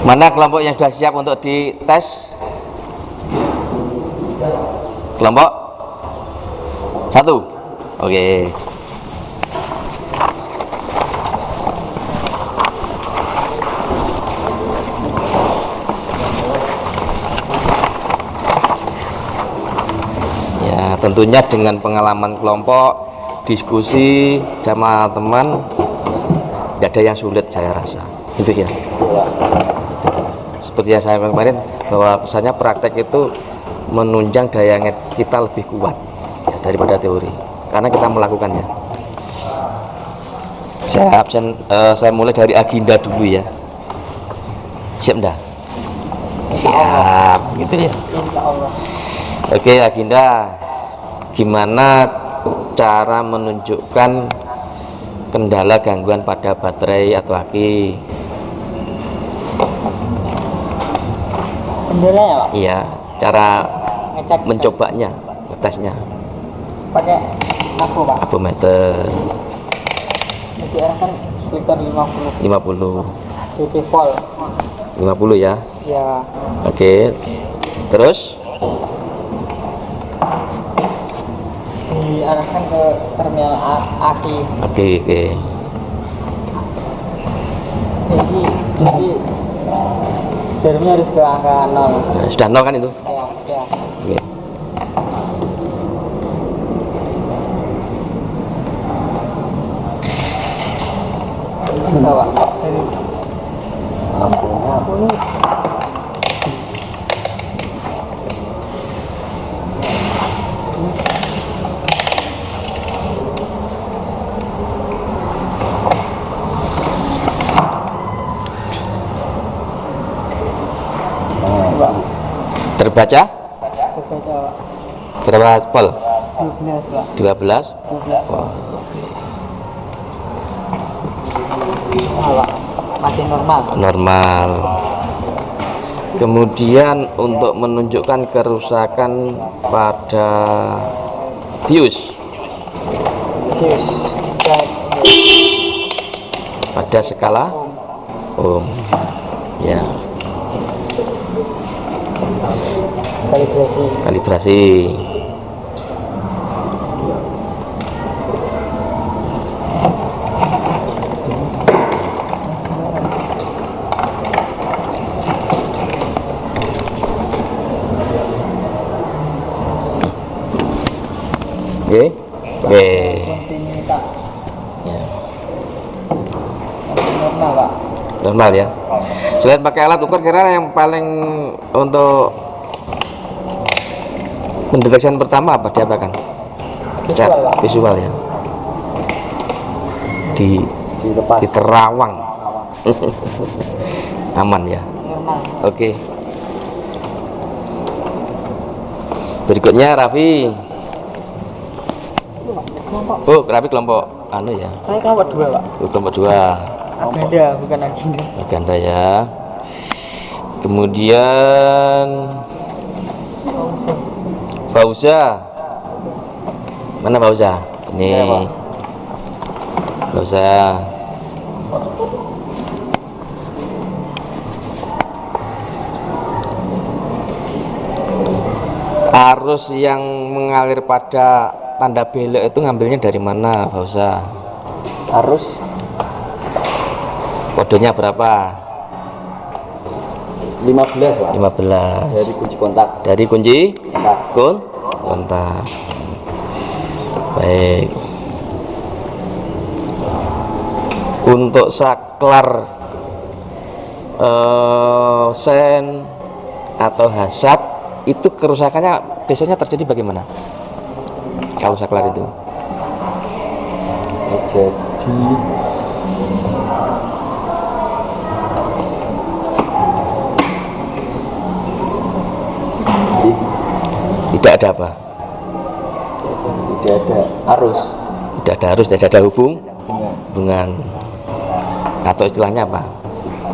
Mana kelompok yang sudah siap untuk dites? Kelompok 1. Oke. Ya, tentunya dengan pengalaman kelompok, diskusi sama teman, tidak ada yang sulit saya rasa. Itu ya. Seperti yang saya kemarin, bahwa pesannya praktek itu menunjang daya ingat kita lebih kuat ya, daripada teori, karena kita melakukannya. Saya mulai dari agenda dulu ya. Siap enggak? Siap, gitu ya. Oke, agenda. Gimana cara menunjukkan kendala gangguan pada baterai atau aki?
Kendala ya Pak?
Iya, cara
Ngecek
mencobanya, ngetesnya.
pakai aku Pak.
Avometer
Jadi kan sekitar 50
50
dp volt.
50 ya.
Ya,
Oke. Terus
diarahkan ke terminal aki.
oke.
Jadi jarumnya harus ke angka 0.
Nah, sudah 0 kan itu?
Ya.
Oke.
Bisa Pak. Dari lampunya aku nih.
Terbaca
Terbaca Pak.
berapa volt?
12 Pak.
12.
12.
Wah,
Pak. Masih normal.
normal. Kemudian untuk menunjukkan kerusakan pada bius
Terus
pada skala ohm ya, kalibrasi. Oke.
kontinuitas
Ya,
normal Pak.
normal ya. Selain pakai alat ukur, kira yang paling untuk mendeteksi pertama apa diapakan?
Visual, Pak.
Visual ya. Di terawang. Aman ya.
Normal.
Oke. Berikutnya Raffi.
Kelompok.
Oh, Raffi kelompok anu ya.
Saya kelompok 2 Pak.
Oh, kelompok 2.
Agenda bukan agenda.
Ganda ya. Kemudian Fauza. Mana Fauza? Ini. Fauza. Arus yang mengalir pada tanda belok itu ngambilnya dari mana, Fauza?
Arus
Kodenya berapa?
15 Pak.
15.
Dari kunci kontak.
Dari kunci
Kontak.
kontak. Baik. Untuk saklar sen atau hasap itu kerusakannya biasanya terjadi bagaimana? Kalau saklar itu tidak ada apa?
Tidak ada arus.
Tidak ada arus, tidak ada hubungan. Atau istilahnya apa?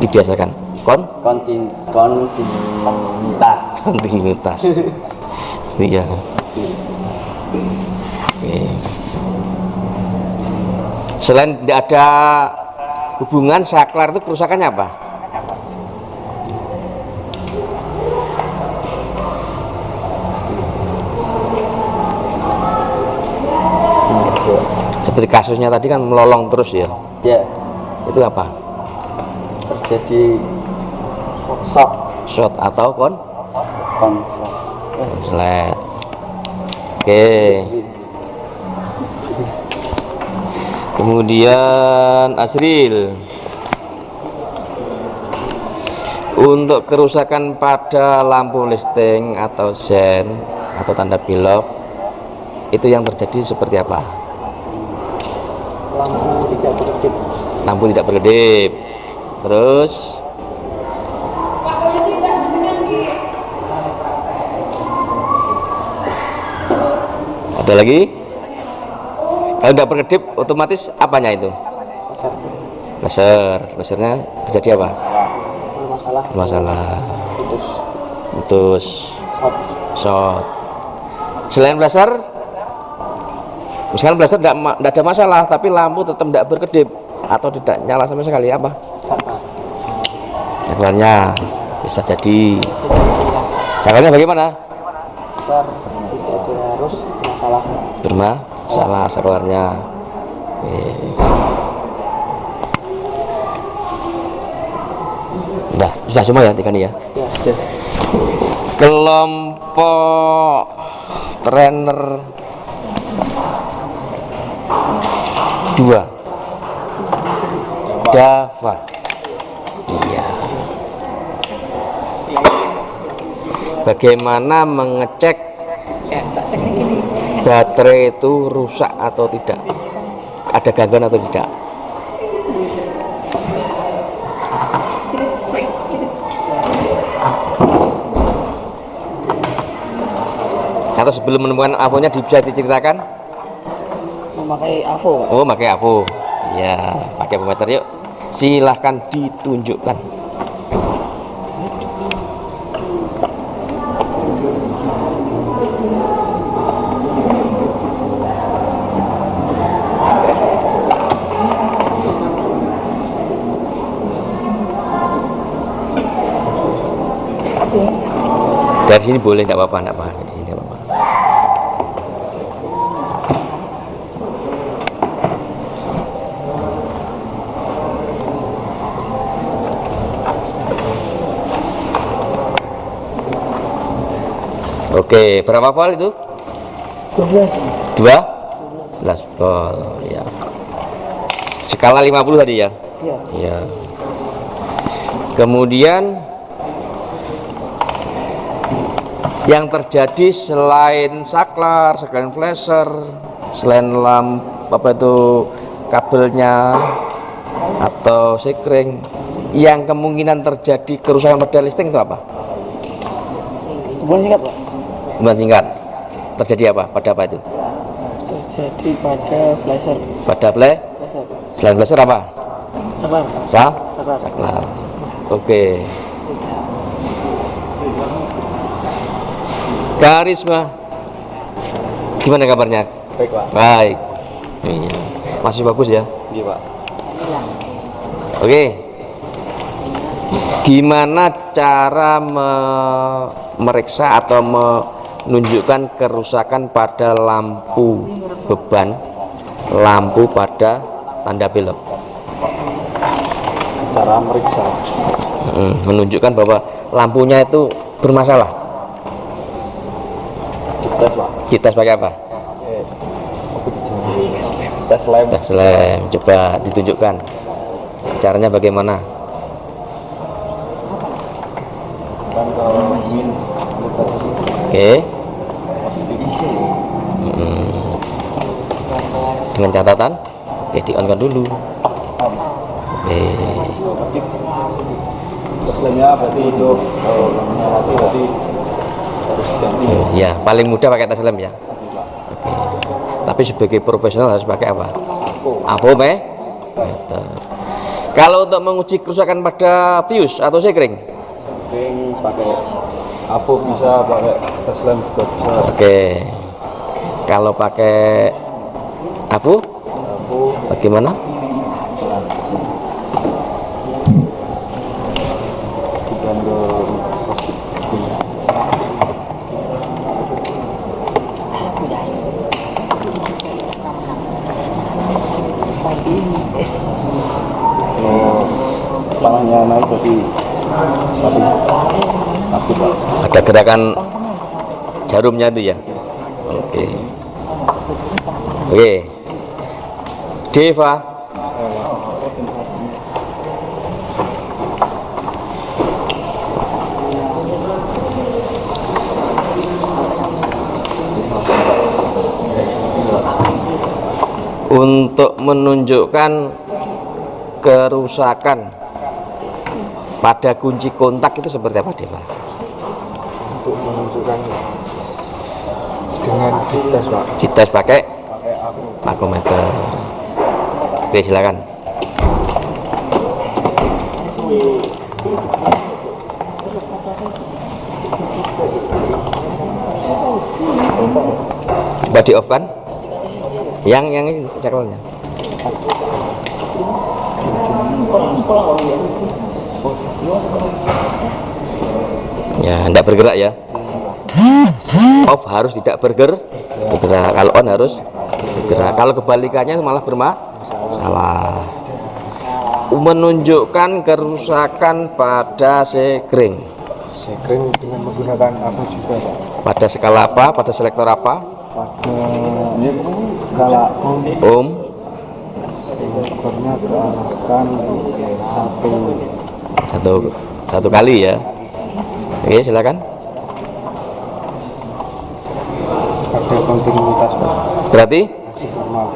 Dibiasakan. kontinuitas. Iya. Oke. Selain tidak ada hubungan, saklar itu kerusakannya apa? Seperti kasusnya tadi kan melolong terus ya.
Ya,
Itu apa?
terjadi shock
Shot atau
konslet.
konslet. Oke. Kemudian Asril, untuk kerusakan pada lampu listing atau sen atau tanda belok itu yang terjadi seperti apa?
Lampu tidak berkedip.
Lampu tidak berkedip. Terus ada lagi? Kalau tidak berkedip otomatis apanya itu? Lasernya terjadi apa? Masalah. Putus. Short. Selain blaster, misalkan blaster tidak ada masalah, tapi lampu tetap tidak berkedip atau tidak nyala sama sekali, apa? Saklarnya bisa jadi. Saklarnya bagaimana?
Tidak harus masalah.
Bermasalah saklarnya. Sudah semua ya tiga nih ya.
Ya, sudah.
Kelompok trainer 2 Dava. Iya. Bagaimana mengecek baterai itu rusak atau tidak? Ada gangguan atau tidak? Atau sebelum menemukan AVO-nya bisa diceritakan?
Memakai AVO.
Oh, pakai AVO. Ya, pakai ammeter yuk. Silahkan ditunjukkan. Dari sini boleh, tidak apa-apa, tidak apa-apa. Di sini tidak apa-apa. Oke, berapa volt itu? 12 volt, ya. Skala 50 tadi ya?
Iya.
Ya. Kemudian yang terjadi selain saklar, selain flasher, selain lampu apa itu kabelnya atau sekring, yang kemungkinan terjadi kerusakan pada listrik itu apa?
Hubungan singkat, Pak.
Hubungan singkat. Terjadi apa? Pada apa itu?
Terjadi pada flasher.
Pada flasher. Selain flasher apa?
Saklar.
Saklar. Oke. Karisma, gimana kabarnya?
Baik, Pak.
Baik. Iya. Masih bagus ya?
Iya, Pak.
Oke. Gimana cara memeriksa atau menunjukkan kerusakan pada lampu beban, lampu pada tanda belok?
Cara meriksa.
Menunjukkan bahwa lampunya itu bermasalah.
Tes, Pak.
Kita pakai apa?
Tes lem.
Tes lem. Coba ditunjukkan. Caranya bagaimana?
Kan kalau min
Oke. Dengan catatan, di on kan dulu. Oke.
tes lemnya berarti itu kalau lemnya mati berarti harus ganti.
Ya, paling mudah pakai tes lem ya. Oke. Tapi sebagai profesional harus pakai apa? AVO meter. Kalau untuk menguji kerusakan pada fuse atau sekring?
Sekring pakai abu bisa, pakai tes lem juga bisa.
Oke. Kalau pakai abu? Bagaimana?
Panahnya naik jadi masih aktif, Pak.
Ada gerakan jarumnya itu ya. Oke. Oke. Deva. Untuk menunjukkan kerusakan pada kunci kontak itu seperti apa, Deva?
Untuk menunjukkan dengan dites, Pak.
Dites pakai
Pakai abu.
makometer. Oke, silakan. Coba di off kan? Yang ini cakralnya. Ya, tidak bergerak ya. Off harus tidak bergerak. Kalau on harus bergerak. Kalau kebalikannya malah bermasalah. Menunjukkan kerusakan pada sekring.
Sekring dengan menggunakan abu juga, Pak.
Pada skala apa? Pada selektor apa?
Pada skala Sektornya diarahkan
satu kali ya. Oke, silakan.
ada kontinuitas, Pak.
Berarti
Masih normal.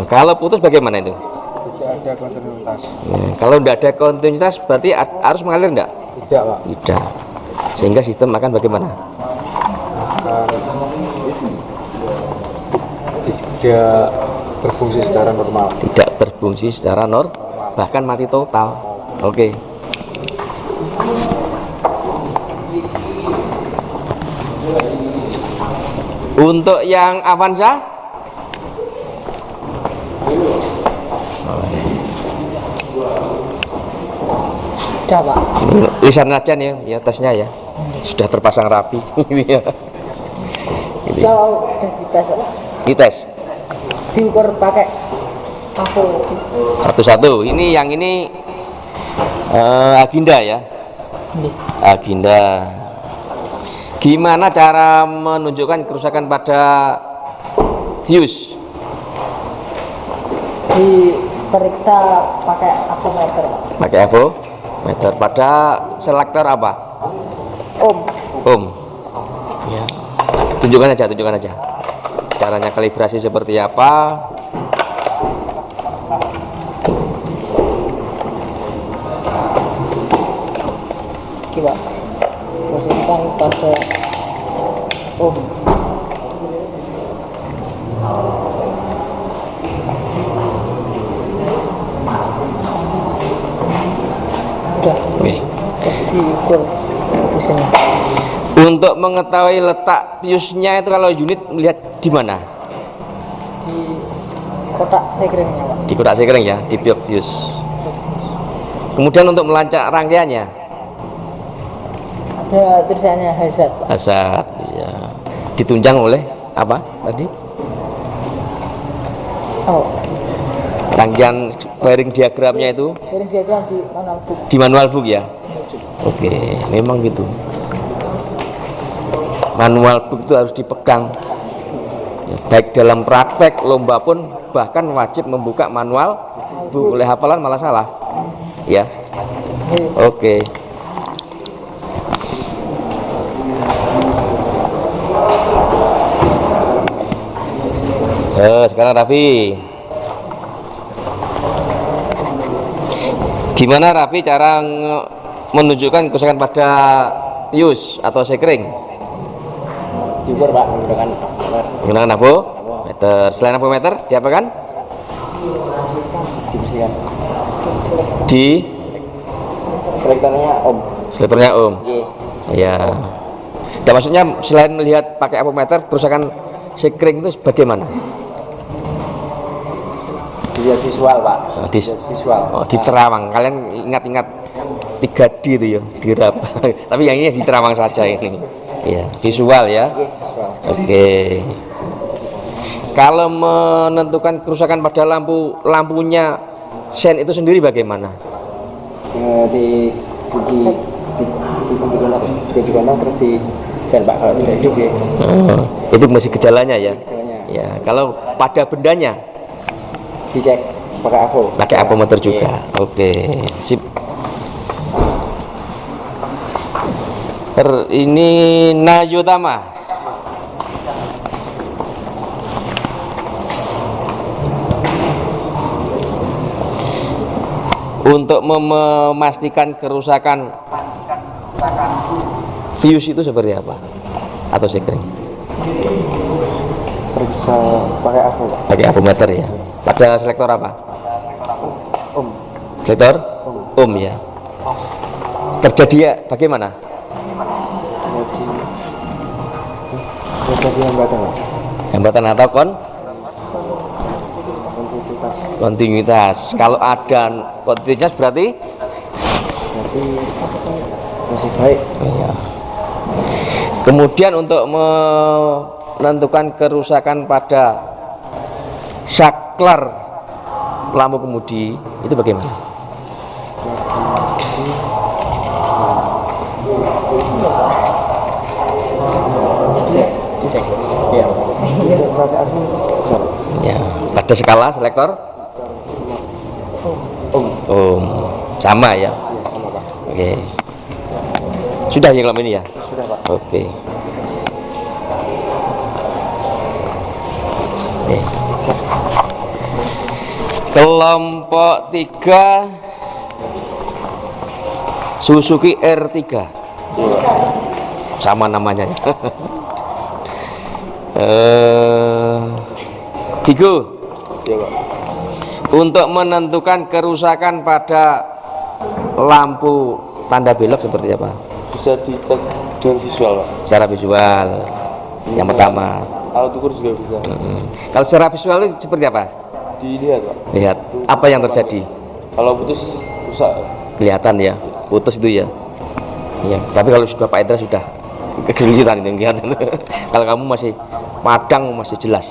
kalau putus bagaimana itu?
Tidak ada kontinuitas.
Kalau tidak ada kontinuitas berarti arus mengalir enggak?
Tidak, Pak.
Tidak. Sehingga sistem akan bagaimana?
Tidak berfungsi secara normal.
Tidak berfungsi secara bahkan mati total. Oke. Untuk yang Avanza,
Sudah, Pak.
lisan aja nih ya tesnya ya. Sudah terpasang rapi. Ini ya. Ini.
Kalau udah dites, Pak,
Dites
diukur pakai apa?
satu-satu. Ini yang ini agenda ya.
Ini.
Agenda. Gimana cara menunjukkan kerusakan pada fuse?
Diperiksa pakai avometer, Pak.
Pakai avometer pada selektor apa? Ohm. Ya. Tunjukkan aja. Caranya kalibrasi seperti apa?
Coba posisikan pada ohm. Udah.
Oke.
Terus diukur fuse-nya.
Untuk mengetahui letak fuse-nya itu kalau unit melihat di mana?
Di kotak sekringnya, Pak.
Di kotak sekring ya, di biok fuse. Kemudian untuk melacak rangkaiannya,
Ada tulisannya hazard, Pak.
hazard ya. Ditunjang oleh apa tadi?
Oh,
Rangkaian bearing diagramnya itu
kirim diagram di manual book.
di manual book ya. Oke, memang gitu. Manual book itu harus dipegang. Ya, baik dalam praktek lomba pun bahkan wajib membuka manual book. Oleh hafalan malah salah. Ya. Oke. Sekarang Raffi. Gimana Raffi cara menunjukkan kerusakan pada fuse atau sekring?
Diukur, Pak,
Menggunakan avometer. Selain avometer, diapakan?
dibersihkan.
Di
Selektornya Om.
selektornya Om.
Iya.
Ya. Dan maksudnya selain melihat pakai apometer, kerusakan sekring itu bagaimana?
Dilihat visual, Pak.
Di,
Dilihat visual.
oh, di Terawang. Kalian ingat-ingat 3D itu ya, dirap. Tapi yang ini di Terawang saja ini. Ya, visual ya.
Visual.
Oke. Kalau menentukan kerusakan pada lampunya sen itu sendiri bagaimana?
Di kunci terus di sen, Pak. Kalau tidak hidup ya.
Itu masih gejalanya ya.
Gejalanya.
Ya, kalau pada bendanya
Dicek pakai AVO.
pakai apometer juga. Oke, sip. Ini Najutama. Untuk memastikan kerusakan fuse itu seperti apa? Atau sekring?
Periksa pakai AVO, Pak.
Pakai apometer ya. Pada selektor apa?
Om.
Selektor? Ya. Terjadi ya bagaimana?
Jadi hambatan, Pak.
Hambatan atau
Kontinuitas.
kontinuitas. Kalau ada kontinuitas berarti
masih baik.
iya. Kemudian untuk menentukan kerusakan pada saklar lampu kemudi itu bagaimana?
Dicek. Iya. Dicek pakai AVO.
Ya, pada skala selektor sama ya.
Iya, sama, Pak.
Oke. Sudah yang lama ini ya?
Sudah, Pak.
Oke. Oke. Kelompok 3 Suzuki R3. Sama namanya ya. Higo.
Iya, Pak.
Untuk menentukan kerusakan pada lampu tanda belok seperti apa?
Bisa dicek dengan visual, Pak.
Secara visual. Yang pertama.
Alat ukur juga bisa.
Kalau secara visual itu seperti apa?
Dilihat, Pak.
Lihat apa yang terjadi.
Kalau putus rusak.
Kelihatan ya, putus itu ya. Iya. Tapi kalau sudah Pak Indra sudah kegeliran itu kelihatan. Kalau kamu masih padang masih jelas.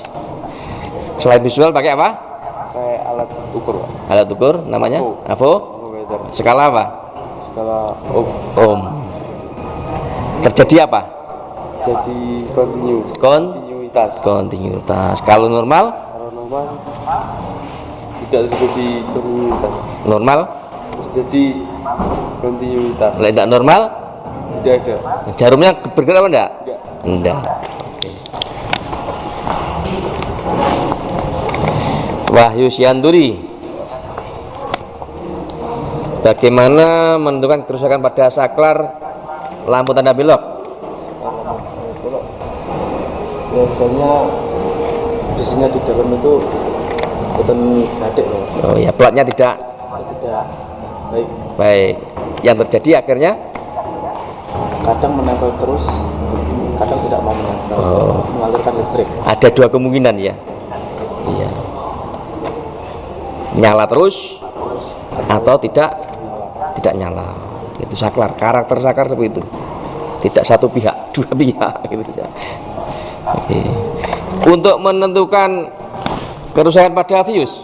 Selain visual pakai apa?
Kayak alat ukur, Pak.
Alat ukur namanya? AVO.
Apometer.
Skala apa?
Skala
Ohm. Terjadi apa?
jadi kontinuitas.
Kontinuitas. Kalau normal?
Kalau normal tidak terjadi kontinuitas.
Normal?
Terjadi kontinuitas.
Kalau tidak normal?
Tidak ada.
Jarumnya bergerak apa enggak?
Enggak.
Enggak. Wahyu Sianturi. Bagaimana menentukan kerusakan pada saklar lampu tanda belok?
Biasanya bisinya di dalam itu button gadek, Pak.
Oh ya, platnya tidak
Tidak baik.
baik. Yang terjadi akhirnya
Kadang menempel terus, kadang tidak mau menempel. Mengalirkan listrik.
ada dua kemungkinan ya. Iya. Nyala terus atau tidak nyala. Itu saklar. Karakter saklar seperti itu. Tidak satu pihak, dua pihak gitu ya. Oke. Untuk menentukan kerusakan pada fuse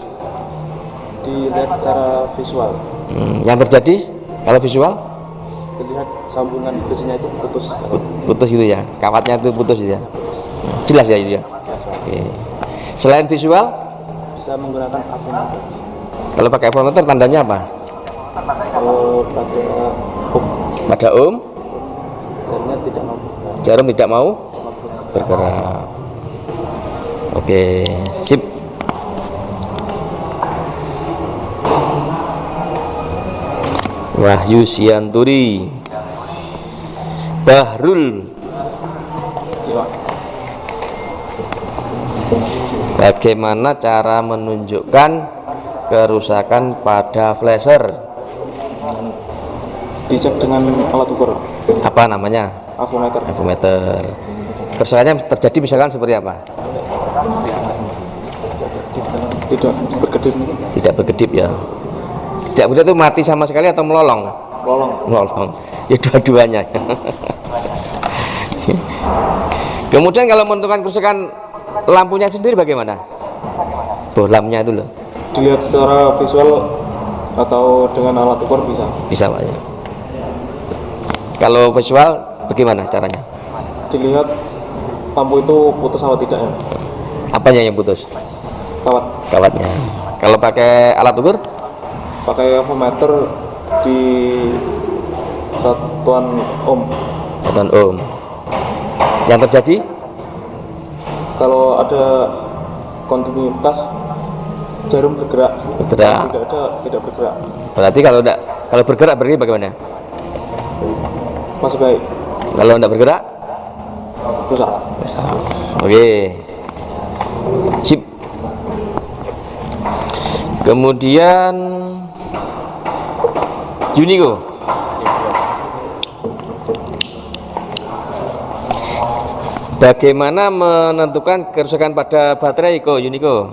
Dilihat secara visual.
yang terjadi kalau visual
Dilihat sambungan besinya itu
putus gitu ya, kawatnya itu putus ya. Jelas ya itu ya. Oke. Selain visual,
bisa menggunakan apometer.
kalau pakai apometer tandanya apa?
Kalau pada
Pada
jaringan tidak mau
jarum tidak mau bergerak. Oke, sip. Wahyu Sianturi. Bahrul. Bagaimana cara menunjukkan kerusakan pada flasher.
Dicek dengan alat ukur
Apa namanya?
avometer.
Avometer. Kerusakannya terjadi misalkan seperti apa?
Tidak berkedip.
Tidak berkedip ya. Tidak berkedip itu mati sama sekali atau melolong? Melolong. Ya dua-duanya. Kemudian kalau menentukan kerusakan lampunya sendiri bagaimana? Bohlamnya itu loh.
Dilihat secara visual atau dengan alat ukur bisa.
Bisa Pak ya. Kalau visual bagaimana caranya?
Dilihat lampu itu putus atau tidaknya.
Apanya yang putus? Kawatnya. Kalau pakai alat ukur?
Pakai avometer di satuan ohm.
Satuan ohm. Yang terjadi?
Kalau ada kontinuitas jarum bergerak.
Bergerak.
Tidak ada, tidak bergerak.
Berarti kalau bergerak berarti bagaimana?
Masih baik.
Kalau tidak bergerak?
Rusak.
Oke. Sip. Kemudian Yuniko. Bagaimana menentukan kerusakan pada baterai kok Yuniko?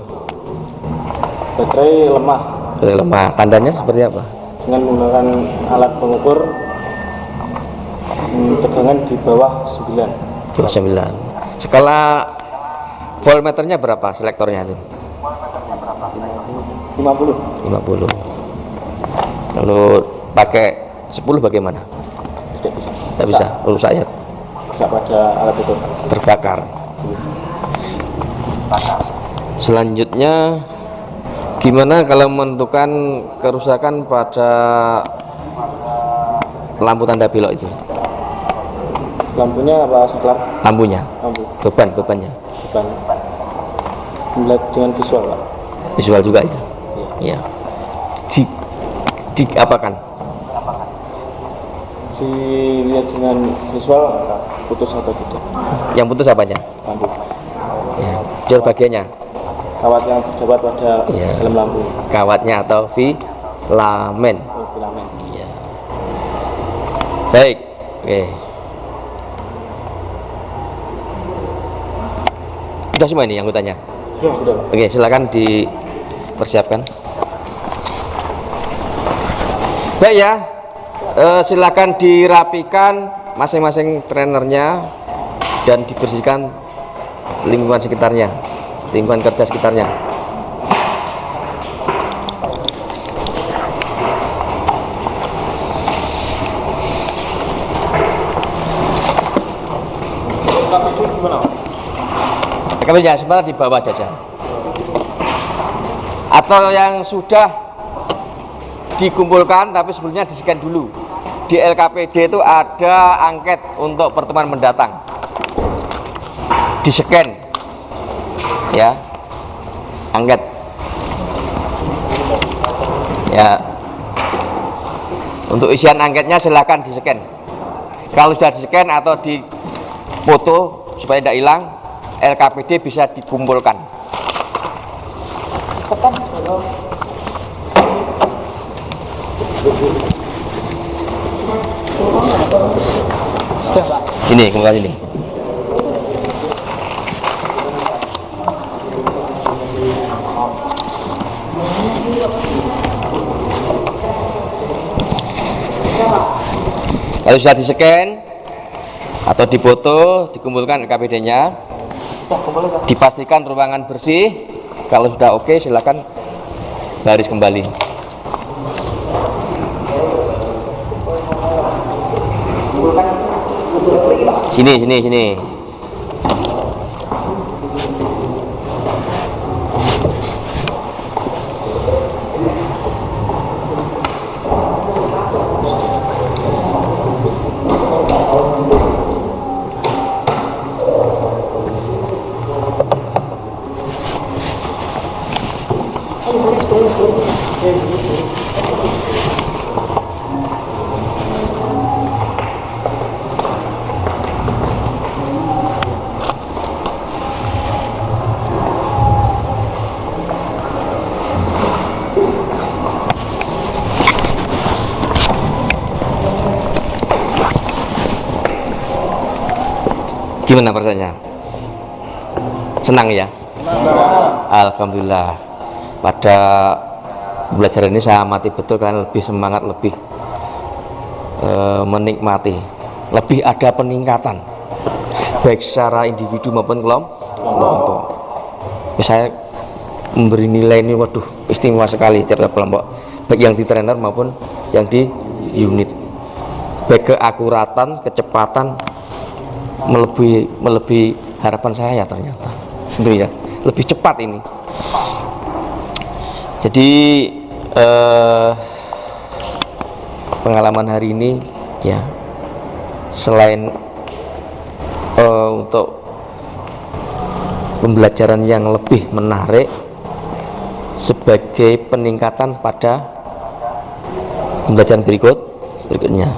Baterai lemah
Baterai lemah. Tandanya seperti apa?
dengan menggunakan alat pengukur tegangan di bawah 9.
29. Skala voltmeternya berapa selektornya itu?
50.
Lalu pakai 10 bagaimana?
Tidak bisa.
Tidak bisa, rusak ya,
Tidak pada alat itu.
terbakar. Selanjutnya gimana kalau menentukan kerusakan pada lampu tanda belok itu?
Lampunya apa saklar?
Lampunya,
Lampu.
bebannya.
Bukan. Melihat dengan visual, Pak.
Visual juga ya. Iya. Apakan?
Dilihat dengan visual putus atau tidak.
Yang putus apanya?
Lampu.
Ya. Jor bagiannya.
Kawat yang terdapat pada
Ya.
dalam lampu.
Kawatnya atau filamen.
Filamen.
Ya. Baik. Oke. Sudah semua ini anggotanya.
Sudah, Pak.
Oke, silakan dipersiapkan. Baik ya, silakan dirapikan masing-masing trainernya dan dibersihkan lingkungan sekitarnya, lingkungan kerja sekitarnya. Kabelnya sebentar di bawah saja. Atau yang sudah dikumpulkan tapi sebelumnya di-scan dulu. Di LKPD itu ada angket untuk pertemuan mendatang. Di-scan. Ya. Angket. Ya. Untuk isian angketnya silakan di-scan. Kalau sudah di-scan atau di-foto supaya tidak hilang, LKPD bisa dikumpulkan. Ini kumpulkan ini. Kalau sudah di-scan atau difoto, dikumpulkan LKPD-nya, dipastikan ruangan bersih. Kalau sudah oke, silakan baris kembali. Sini. Gimana perasaannya? Senang ya? Alhamdulillah. Pada belajar ini saya amati betul kan, lebih semangat, lebih menikmati, lebih ada peningkatan baik secara individu maupun kelompok. Saya memberi nilai ini, waduh, istimewa sekali tiap kelompok, baik yang di trainer maupun yang di unit. Baik keakuratan, kecepatan melebihi harapan saya ternyata. Itu ya, lebih cepat ini. Jadi pengalaman hari ini ya, selain untuk pembelajaran yang lebih menarik sebagai peningkatan pada pembelajaran berikutnya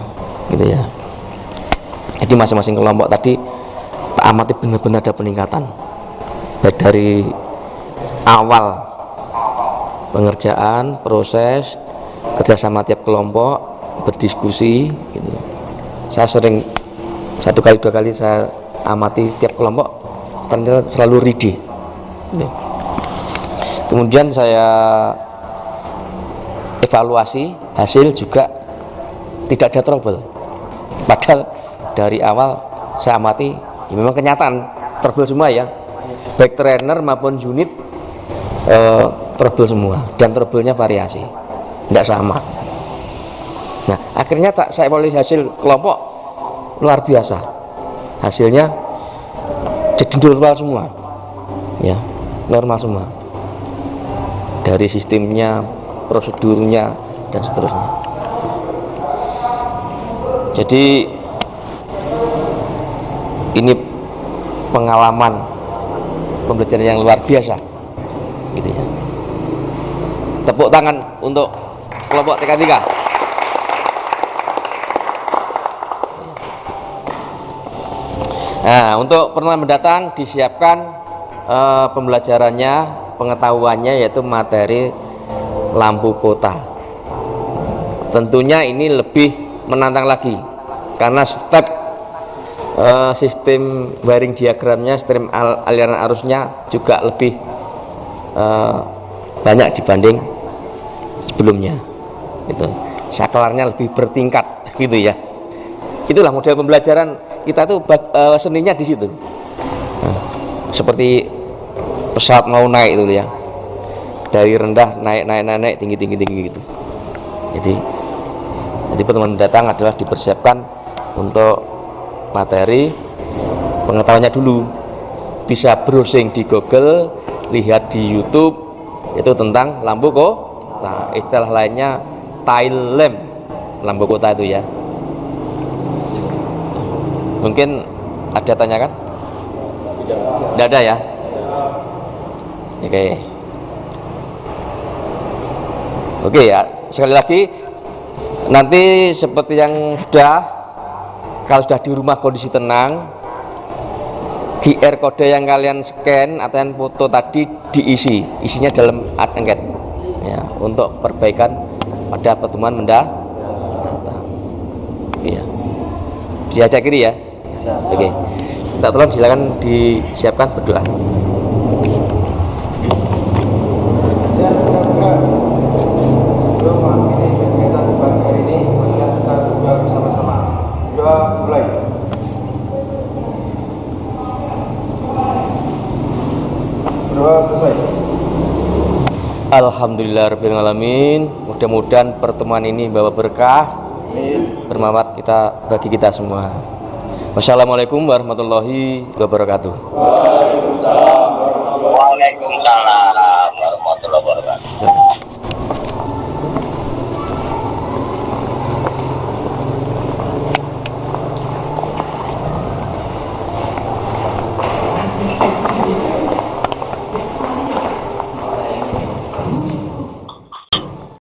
gitu ya. Jadi masing-masing kelompok tadi tak amati benar-benar ada peningkatan, baik dari awal pengerjaan, proses, kerjasama tiap kelompok, berdiskusi gitu. Saya sering 1 kali 2 kali saya amati tiap kelompok ternyata selalu ready gitu. Kemudian saya evaluasi hasil juga tidak ada trouble, padahal dari awal saya amati ya memang kenyataan trouble semua ya, baik trainer maupun unit trouble semua, dan trouble-nya variasi, tidak sama. Nah akhirnya saya evaluasi hasil kelompok luar biasa, hasilnya jadi normal semua ya, normal semua dari sistemnya, prosedurnya dan seterusnya. Jadi ini pengalaman pembelajaran yang luar biasa gitu ya. Tepuk tangan untuk kelompok TK3. Nah, untuk pertemuan mendatang disiapkan pembelajarannya, pengetahuannya, yaitu materi lampu kota. Tentunya ini lebih menantang lagi karena step sistem wiring diagramnya, sistem aliran arusnya juga lebih banyak dibanding sebelumnya. Itu saklarnya lebih bertingkat gitu ya. Itulah model pembelajaran kita tuh, seninya di situ. Nah, seperti pesawat mau naik itu ya, dari rendah naik tinggi gitu. Jadi pertemuan mendatang adalah dipersiapkan untuk materi pengetahuannya dulu, bisa browsing di Google, lihat di YouTube itu tentang lampu kota. Istilah lainnya tail lamp, lampu kota itu ya. Mungkin ada tanya kan? Tidak ada ya? Oke ya, sekali lagi nanti seperti yang kalau sudah di rumah kondisi tenang, QR kode yang kalian scan atau yang foto tadi diisi, isinya dalam angket ya, untuk perbaikan pada pertemuan mendatang. Iya, bisa aja kiri ya. Oke, minta tolong silakan disiapkan berdoa.
Sebelum mengakhiri kegiatan pagi hari ini, marilah kita berdoa bersama-sama. Doa mulai. Berdoa selesai.
Alhamdulillahirabbil alamin. Mudah-mudahan pertemuan ini bawa berkah, bermanfaat bagi kita semua. Wassalamualaikum warahmatullahi wabarakatuh.
Waalaikumsalam warahmatullahi wabarakatuh.